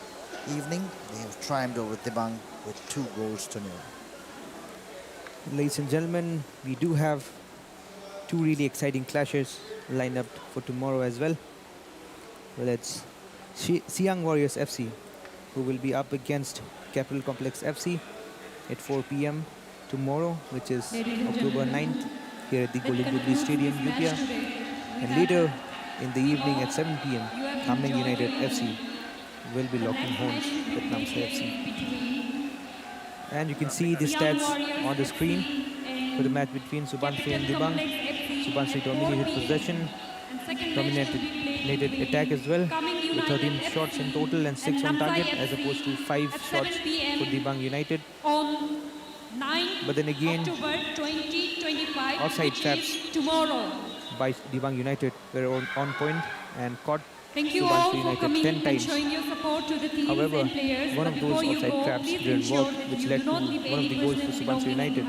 evening. They have triumphed over DIBANG with 2 goals to 0. Ladies and gentlemen, we do have 2 really exciting clashes lined up for tomorrow as well. Well, it's Siang Warriors FC, who will be up against Capital Complex FC at 4 p.m. tomorrow, which is October 9th, here at the Golden Jubilee Stadium, Upia. And later in the evening at 7 p.m., Hamling United FC will be locking horns with Namsa FC. And you can see the stats on the screen for the match between Subansiri and DIBANG. Subansiri dominated possession, dominated attack as well, with 13 shots in total and 6 on target, as opposed to 5 shots for DIBANG United. But then again, offside traps by DIBANG United were on point and caught Subansiri United 10 times. However, one of those offside traps didn't work, which led to one of the goals for Subansiri United.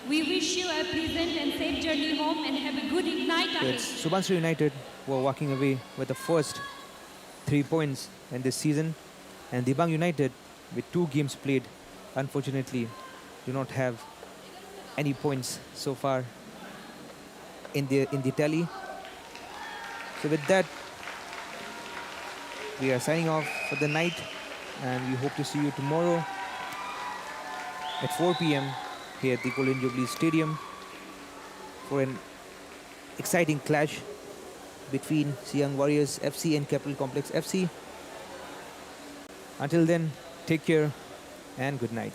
We wish you a pleasant and safe journey home and have a good night ahead. Subansiri United were walking away with the first 3 points in this season, and DIBANG United, with 2 games played, unfortunately do not have any points so far in the tally. So with that, we are signing off for the night, and we hope to see you tomorrow at 4 p.m. here at the Golden Jubilee Stadium for an exciting clash between Siang Warriors FC and Capital Complex FC. Until then, take care and good night.